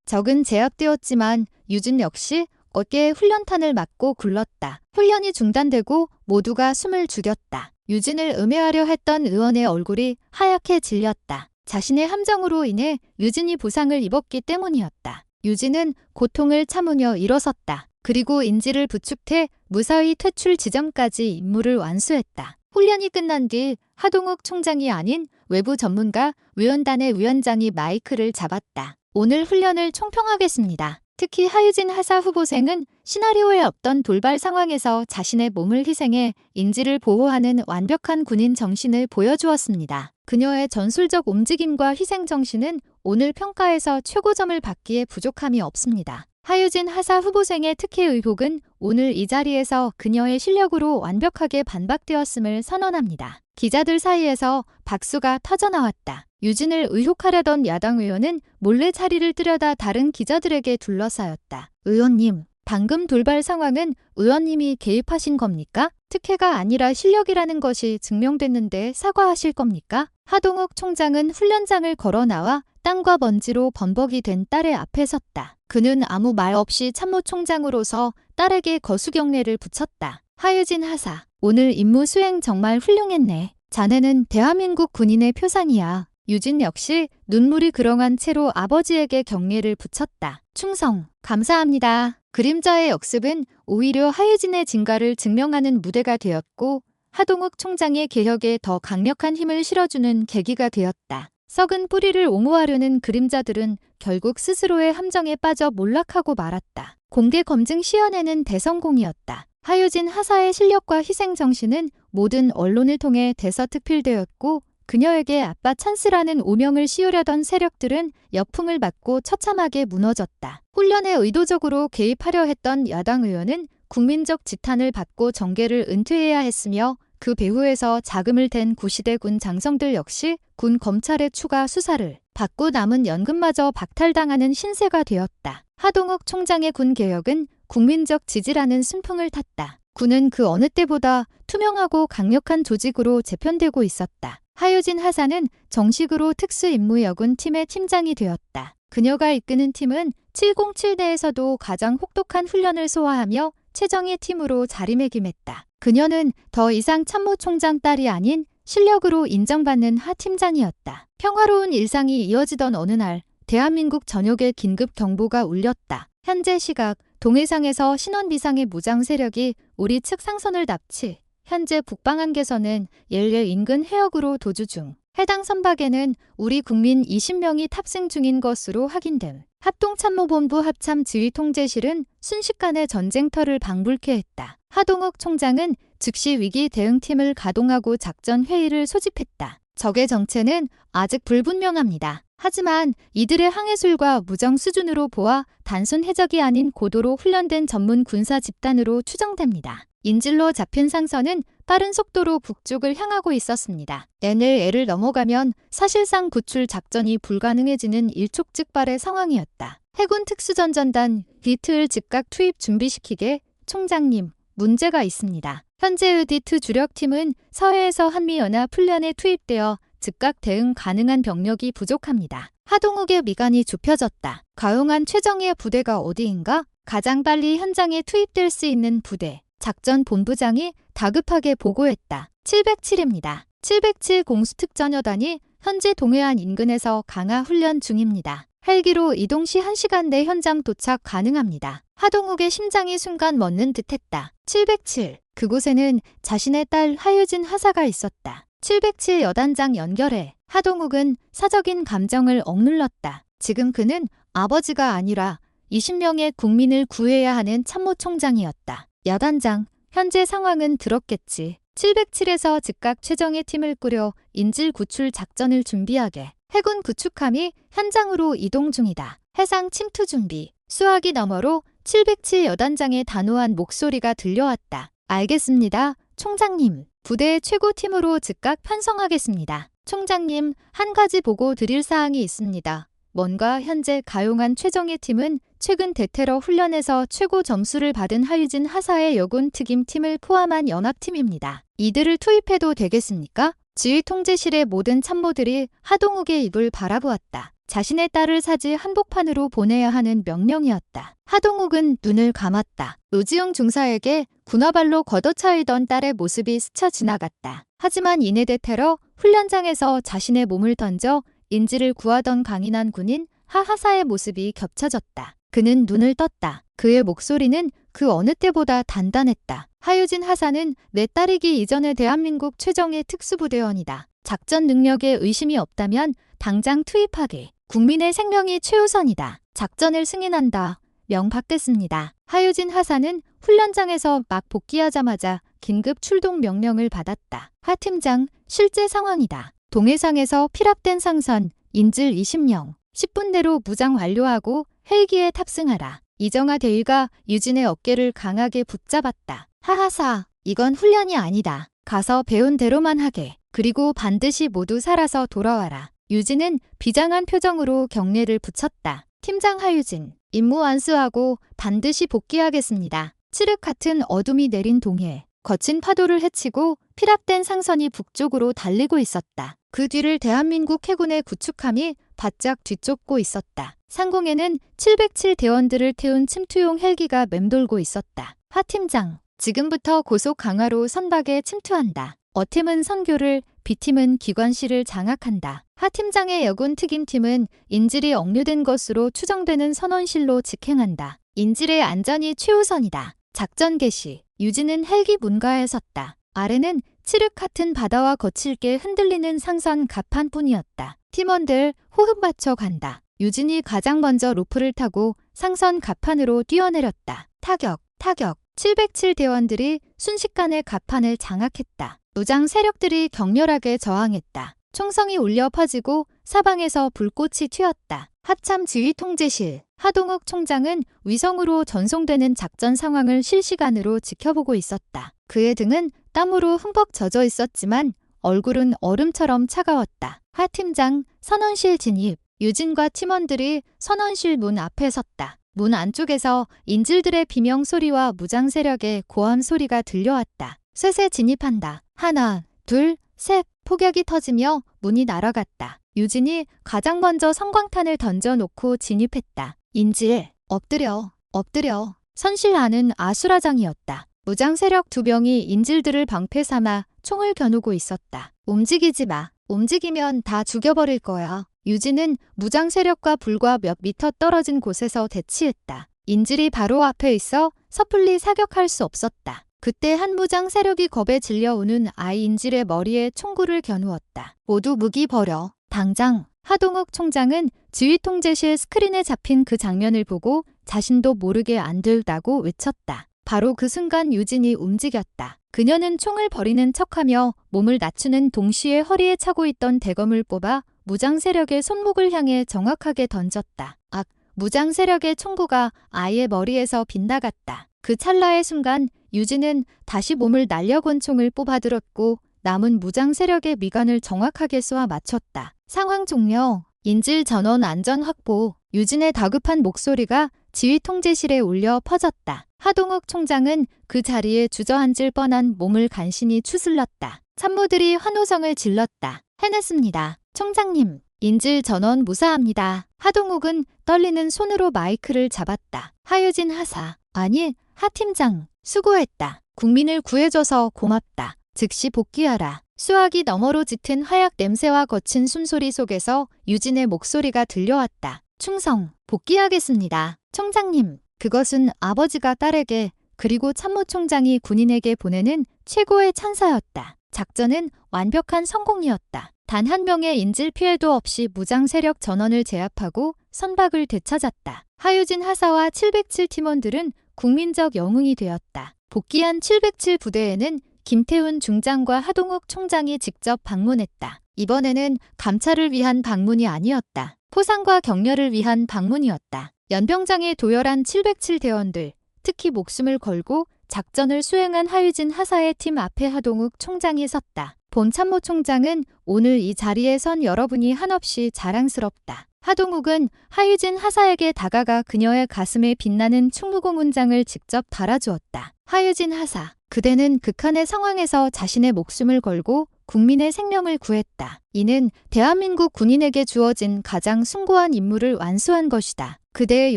적은 제압되었지만 유진 역시 어깨에 훈련탄을 맞고 굴렀다. 훈련이 중단되고 모두가 숨을 죽였다. 유진을 음해하려 했던 의원의 얼굴이 하얗게 질렸다. 자신의 함정으로 인해 유진이 부상을 입었기 때문이었다. 유진은 고통을 참으며 일어섰다. 그리고 인지를 부축해 무사히 퇴출 지점까지 임무를 완수했다. 훈련이 끝난 뒤 하동욱 총장이 아닌 외부 전문가 위원단의 위원장이 마이크를 잡았다. 오늘 훈련을 총평하겠습니다. 특히 하유진 하사 후보생은 시나리오에 없던 돌발 상황에서 자신의 몸을 희생해 인지를 보호하는 완벽한 군인 정신을 보여주었습니다. 그녀의 전술적 움직임과 희생 정신은 오늘 평가에서 최고점을 받기에 부족함이 없습니다. 하유진 하사 후보생의 특혜 의혹은 오늘 이 자리에서 그녀의 실력으로 완벽하게 반박되었음을 선언합니다. 기자들 사이에서 박수가 터져나왔다. 유진을 의혹하려던 야당 의원은 몰래 자리를 뜨려다 다른 기자들에게 둘러싸였다. 의원님, 방금 돌발 상황은 의원님이 개입하신 겁니까? 특혜가 아니라 실력이라는 것이 증명됐는데 사과하실 겁니까? 하동욱 총장은 훈련장을 걸어 나와 땀과 먼지로 범벅이 된 딸의 앞에 섰다. 그는 아무 말 없이 참모총장으로서 딸에게 거수경례를 붙였다. 하유진 하사, 오늘 임무 수행 정말 훌륭했네. 자네는 대한민국 군인의 표상이야. 유진 역시 눈물이 그렁한 채로 아버지에게 경례를 붙였다. 충성, 감사합니다. 그림자의 역습은 오히려 하유진의 진가를 증명하는 무대가 되었고 하동욱 총장의 개혁에 더 강력한 힘을 실어주는 계기가 되었다. 썩은 뿌리를 옹호하려는 그림자들은 결국 스스로의 함정에 빠져 몰락하고 말았다. 공개 검증 시연회는 대성공이었다. 하유진 하사의 실력과 희생정신은 모든 언론을 통해 대서특필되었고 그녀에게 아빠 찬스라는 오명을 씌우려던 세력들은 역풍을 맞고 처참하게 무너졌다. 훈련에 의도적으로 개입하려 했던 야당 의원은 국민적 지탄을 받고 정계를 은퇴해야 했으며 그 배후에서 자금을 댄 구시대 군 장성들 역시 군 검찰의 추가 수사를 받고 남은 연금마저 박탈당하는 신세가 되었다. 하동욱 총장의 군 개혁은 국민적 지지라는 순풍을 탔다. 군은 그 어느 때보다 투명하고 강력한 조직으로 재편되고 있었다. 하유진 하사는 정식으로 특수임무여군 팀의 팀장이 되었다. 그녀가 이끄는 팀은 707대에서도 가장 혹독한 훈련을 소화하며 최정예 팀으로 자리매김했다. 그녀는 더 이상 참모총장 딸이 아닌 실력으로 인정받는 하 팀장이었다. 평화로운 일상이 이어지던 어느 날 대한민국 전역에 긴급 경보가 울렸다. 현재 시각 동해상에서 신원 비상의 무장 세력이 우리 측 상선을 납치, 현재 북방한계선은 옐예 인근 해역으로 도주 중. 해당 선박에는 우리 국민 20명이 탑승 중인 것으로 확인됨. 합동참모본부 합참지휘통제실은 순식간에 전쟁터를 방불케 했다. 하동욱 총장은 즉시 위기 대응팀을 가동하고 작전 회의를 소집했다. 적의 정체는 아직 불분명합니다. 하지만 이들의 항해술과 무정 수준으로 보아 단순 해적이 아닌 고도로 훈련된 전문 군사 집단으로 추정됩니다. 인질로 잡힌 상선은 빠른 속도로 북쪽을 향하고 있었습니다. NLL을 넘어가면 사실상 구출 작전이 불가능해지는 일촉즉발의 상황이었다. 해군 특수전전단 디트를 즉각 투입 준비시키게 총장님, 문제가 있습니다. 현재의 디트 주력팀은 서해에서 한미연합 훈련에 투입되어 즉각 대응 가능한 병력이 부족합니다. 하동욱의 미간이 좁혀졌다. 가용한 최정예 부대가 어디인가? 가장 빨리 현장에 투입될 수 있는 부대. 작전 본부장이 다급하게 보고했다. 707입니다. 707 공수특전여단이 현재 동해안 인근에서 강화 훈련 중입니다. 헬기로 이동 시 1시간 내 현장 도착 가능합니다. 하동욱의 심장이 순간 멎는 듯했다. 707. 그곳에는 자신의 딸 하유진 하사가 있었다. 707 여단장 연결해. 하동욱은 사적인 감정을 억눌렀다. 지금 그는 아버지가 아니라 20명의 국민을 구해야 하는 참모총장이었다. 야단장, 현재 상황은 들었겠지. 707에서 즉각 최정예 팀을 꾸려 인질 구출 작전을 준비하게. 해군 구축함이 현장으로 이동 중이다. 해상 침투 준비. 수화기 너머로 707 여단장의 단호한 목소리가 들려왔다. 알겠습니다, 총장님. 부대의 최고팀으로 즉각 편성하겠습니다. 총장님, 한 가지 보고 드릴 사항이 있습니다. 뭔가 현재 가용한 최정예 팀은 최근 대테러 훈련에서 최고 점수를 받은 하유진 하사의 여군 특임팀을 포함한 연합팀입니다. 이들을 투입해도 되겠습니까? 지휘 통제실의 모든 참모들이 하동욱의 입을 바라보았다. 자신의 딸을 사지 한복판으로 보내야 하는 명령이었다. 하동욱은 눈을 감았다. 노지영 중사에게 군화발로 걷어차이던 딸의 모습이 스쳐 지나갔다. 하지만 이내 대테러 훈련장에서 자신의 몸을 던져 인지를 구하던 강인한 군인 하하사의 모습이 겹쳐졌다. 그는 눈을 떴다. 그의 목소리는 그 어느 때보다 단단했다. 하유진 하사는 내 딸이기 이전의 대한민국 최정예 특수부대원이다. 작전 능력에 의심이 없다면 당장 투입하게. 국민의 생명이 최우선이다. 작전을 승인한다. 명 받겠습니다. 하유진 하사는 훈련장에서 막 복귀하자마자 긴급 출동 명령을 받았다. 하 팀장, 실제 상황이다. 동해상에서 피랍된 상선, 인질 20명. 10분 내로 무장 완료하고 헬기에 탑승하라. 이정하 대위가 유진의 어깨를 강하게 붙잡았다. 하하사, 이건 훈련이 아니다. 가서 배운 대로만 하게. 그리고 반드시 모두 살아서 돌아와라. 유진은 비장한 표정으로 경례를 붙였다. 팀장 하유진, 임무 완수하고 반드시 복귀하겠습니다. 칠흑 같은 어둠이 내린 동해. 거친 파도를 헤치고 피랍된 상선이 북쪽으로 달리고 있었다. 그 뒤를 대한민국 해군의 구축함이 바짝 뒤쫓고 있었다. 상공에는 707 대원들을 태운 침투용 헬기가 맴돌고 있었다. 하 팀장, 지금부터 고속 강화로 선박에 침투한다. 어팀은 선교를, B팀은 기관실을 장악한다. 하 팀장의 여군 특임팀은 인질이 억류된 것으로 추정되는 선원실로 직행한다. 인질의 안전이 최우선이다. 작전 개시. 유진은 헬기 문가에 섰다. 아래는 칠흑 같은 바다와 거칠게 흔들리는 상선 갑판뿐이었다. 팀원들 호흡 맞춰 간다. 유진이 가장 먼저 로프를 타고 상선 갑판으로 뛰어내렸다. 타격, 타격. 707 대원들이 순식간에 갑판을 장악했다. 무장 세력들이 격렬하게 저항했다. 총성이 울려 퍼지고 사방에서 불꽃이 튀었다. 합참 지휘 통제실. 하동욱 총장은 위성으로 전송되는 작전 상황을 실시간으로 지켜보고 있었다. 그의 등은 땀으로 흠뻑 젖어 있었지만 얼굴은 얼음처럼 차가웠다. 하 팀장, 선원실 진입. 유진과 팀원들이 선원실 문 앞에 섰다. 문 안쪽에서 인질들의 비명 소리와 무장 세력의 고함 소리가 들려왔다. 셋에 진입한다. 하나, 둘, 셋. 폭격이 터지며 문이 날아갔다. 유진이 가장 먼저 성광탄을 던져놓고 진입했다. 인질, 엎드려, 엎드려. 선실 안은 아수라장이었다. 무장 세력 2명이 인질들을 방패 삼아 총을 겨누고 있었다. 움직이지 마. 움직이면 다 죽여버릴 거야. 유진은 무장 세력과 불과 몇 미터 떨어진 곳에서 대치했다. 인질이 바로 앞에 있어 섣불리 사격할 수 없었다. 그때 한 무장 세력이 겁에 질려오는 아이 인질의 머리에 총구를 겨누었다. 모두 무기 버려. 당장. 하동욱 총장은 지휘 통제실 스크린에 잡힌 그 장면을 보고 자신도 모르게 안들다고 외쳤다. 바로 그 순간 유진이 움직였다. 그녀는 총을 버리는 척하며 몸을 낮추는 동시에 허리에 차고 있던 대검을 뽑아 무장 세력의 손목을 향해 정확하게 던졌다. 악! 무장 세력의 총구가 아이의 머리에서 빗나갔다. 그 찰나의 순간 유진은 다시 몸을 날려 권총을 뽑아들었고 남은 무장 세력의 미간을 정확하게 쏘아 맞췄다. 상황 종료. 인질 전원 안전 확보. 유진의 다급한 목소리가 지휘 통제실에 울려 퍼졌다. 하동욱 총장은 그 자리에 주저앉을 뻔한 몸을 간신히 추슬렀다. 참모들이 환호성을 질렀다. 해냈습니다. 총장님, 인질 전원 무사합니다. 하동욱은 떨리는 손으로 마이크를 잡았다. 하유진 하사, 아니, 하 팀장, 수고했다. 국민을 구해줘서 고맙다. 즉시 복귀하라. 수화기 너머로 짙은 화약 냄새와 거친 숨소리 속에서 유진의 목소리가 들려왔다. 충성, 복귀하겠습니다. 총장님, 그것은 아버지가 딸에게 그리고 참모총장이 군인에게 보내는 최고의 찬사였다. 작전은 완벽한 성공이었다. 단 한 명의 인질 피해도 없이 무장 세력 전원을 제압하고 선박을 되찾았다. 하유진 하사와 707 팀원들은 국민적 영웅이 되었다. 복귀한 707 부대에는 김태훈 중장과 하동욱 총장이 직접 방문했다. 이번에는 감찰을 위한 방문이 아니었다. 포상과 격려를 위한 방문이었다. 연병장에 도열한 707 대원들, 특히 목숨을 걸고 작전을 수행한 하유진 하사의 팀 앞에 하동욱 총장이 섰다. 본 참모총장은 오늘 이 자리에 선 여러분이 한없이 자랑스럽다. 하동욱은 하유진 하사에게 다가가 그녀의 가슴에 빛나는 충무공 문장을 직접 달아주었다. 하유진 하사, 그대는 극한의 상황에서 자신의 목숨을 걸고 국민의 생명을 구했다. 이는 대한민국 군인에게 주어진 가장 숭고한 임무를 완수한 것이다. 그대의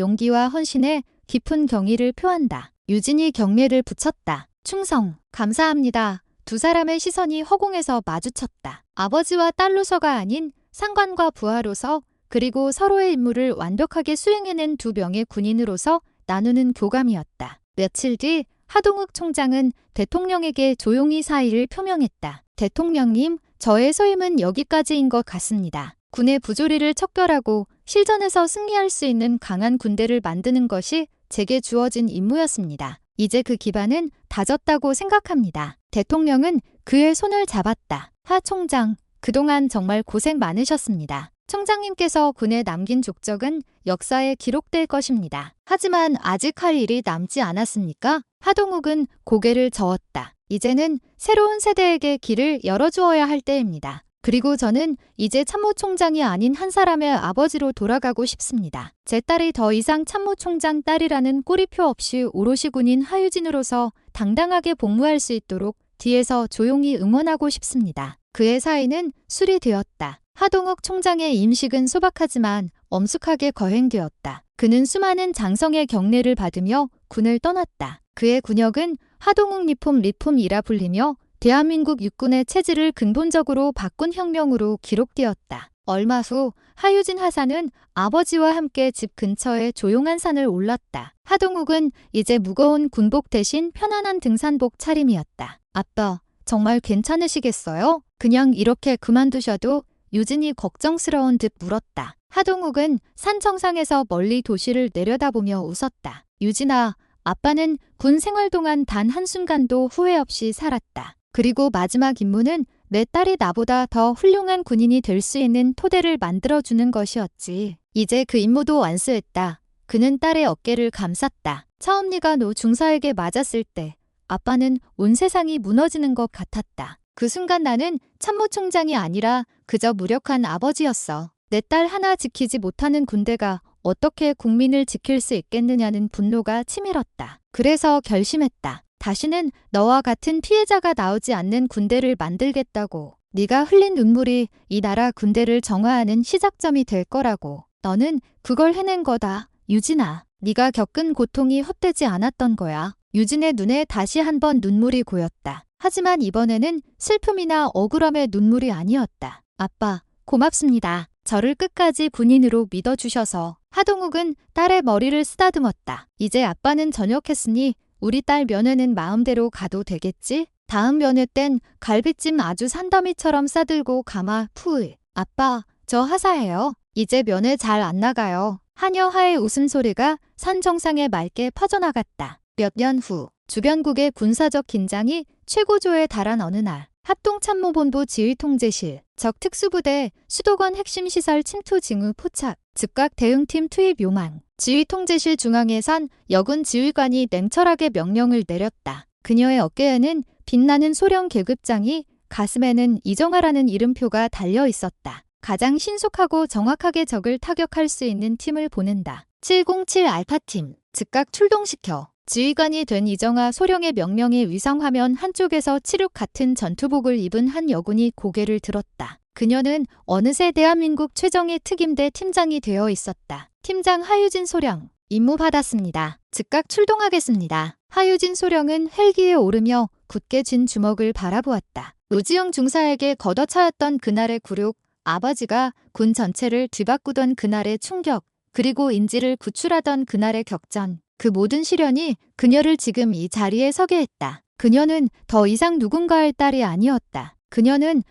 용기와 헌신에 깊은 경의를 표한다. 유진이 경례를 붙였다. 충성, 감사합니다. 두 사람의 시선이 허공에서 마주쳤다. 아버지와 딸로서가 아닌 상관과 부하로서, 그리고 서로의 임무를 완벽하게 수행해낸 두 명의 군인으로서 나누는 교감이었다. 며칠 뒤 하동욱 총장은 대통령에게 조용히 사의를 표명했다. 대통령님, 저의 소임은 여기까지인 것 같습니다. 군의 부조리를 척결하고 실전에서 승리할 수 있는 강한 군대를 만드는 것이 제게 주어진 임무였습니다. 이제 그 기반은 다졌다고 생각합니다. 대통령은 그의 손을 잡았다. 하 총장, 그동안 정말 고생 많으셨습니다. 총장님께서 군에 남긴 족적은 역사에 기록될 것입니다. 하지만 아직 할 일이 남지 않았습니까? 하동욱은 고개를 저었다. 이제는 새로운 세대에게 길을 열어주어야 할 때입니다. 그리고 저는 이제 참모총장이 아닌 한 사람의 아버지로 돌아가고 싶습니다. 제 딸이 더 이상 참모총장 딸이라는 꼬리표 없이 오롯이 군인 하유진으로서 당당하게 복무할 수 있도록 뒤에서 조용히 응원하고 싶습니다. 그의 사의는 수리되었다. 하동욱 총장의 임식은 소박하지만 엄숙하게 거행되었다. 그는 수많은 장성의 경례를 받으며 군을 떠났다. 그의 군역은 하동욱 리폼이라 불리며 대한민국 육군의 체질을 근본적으로 바꾼 혁명으로 기록되었다. 얼마 후 하유진 하사는 아버지와 함께 집 근처의 조용한 산을 올랐다. 하동욱은 이제 무거운 군복 대신 편안한 등산복 차림이었다. 아빠, 정말 괜찮으시겠어요? 그냥 이렇게 그만두셔도? 유진이 걱정스러운 듯 물었다. 하동욱은 산 정상에서 멀리 도시를 내려다보며 웃었다. 유진아, 아빠는 군 생활 동안 단 한순간도 후회 없이 살았다. 그리고 마지막 임무는 내 딸이 나보다 더 훌륭한 군인이 될 수 있는 토대를 만들어주는 것이었지. 이제 그 임무도 완수했다. 그는 딸의 어깨를 감쌌다. 처음 네가 노 중사에게 맞았을 때 아빠는 온 세상이 무너지는 것 같았다. 그 순간 나는 참모총장이 아니라 그저 무력한 아버지였어. 내 딸 하나 지키지 못하는 군대가 어떻게 국민을 지킬 수 있겠느냐는 분노가 치밀었다. 그래서 결심했다. 다시는 너와 같은 피해자가 나오지 않는 군대를 만들겠다고. 네가 흘린 눈물이 이 나라 군대를 정화하는 시작점이 될 거라고. 너는 그걸 해낸 거다. 유진아, 네가 겪은 고통이 헛되지 않았던 거야. 유진의 눈에 다시 한번 눈물이 고였다. 하지만 이번에는 슬픔이나 억울함의 눈물이 아니었다. 아빠, 고맙습니다. 저를 끝까지 군인으로 믿어주셔서. 하동욱은 딸의 머리를 쓰다듬었다. 이제 아빠는 전역했으니 우리 딸 면회는 마음대로 가도 되겠지? 다음 면회 땐 갈비찜 아주 산더미처럼 싸들고 가마 푸을. 아빠, 저 하사예요. 이제 면회 잘 안 나가요. 하녀하의 웃음소리가 산 정상에 맑게 퍼져나갔다. 몇 년 후, 주변국의 군사적 긴장이 최고조에 달한 어느 날, 합동참모본부 지휘통제실, 적 특수부대, 수도권 핵심 시설 침투 징후 포착, 즉각 대응팀 투입 요망. 지휘통제실 중앙에선 여군 지휘관이 냉철하게 명령을 내렸다. 그녀의 어깨에는 빛나는 소령 계급장이, 가슴에는 이정아라는 이름표가 달려 있었다. 가장 신속하고 정확하게 적을 타격할 수 있는 팀을 보낸다. 707 알파팀, 즉각 출동시켜. 지휘관이 된 이정아 소령의 명령에 위성화면 한쪽에서 칠흑 같은 전투복을 입은 한 여군이 고개를 들었다. 그녀는 어느새 대한민국 최정예 특임대 팀장이 되어 있었다. 팀장 하유진 소령, 임무 받았습니다. 즉각 출동하겠습니다. 하유진 소령은 헬기에 오르며 굳게 쥔 주먹을 바라보았다. 노지영 중사에게 걷어차였던 그날의 굴욕, 아버지가 군 전체를 뒤바꾸던 그날의 충격, 그리고 인지를 구출하던 그날의 격전, 그 모든 시련이 그녀를 지금 이 자리에 서게 했다. 그녀는 더 이상 누군가의 딸이 아니었다. 그녀는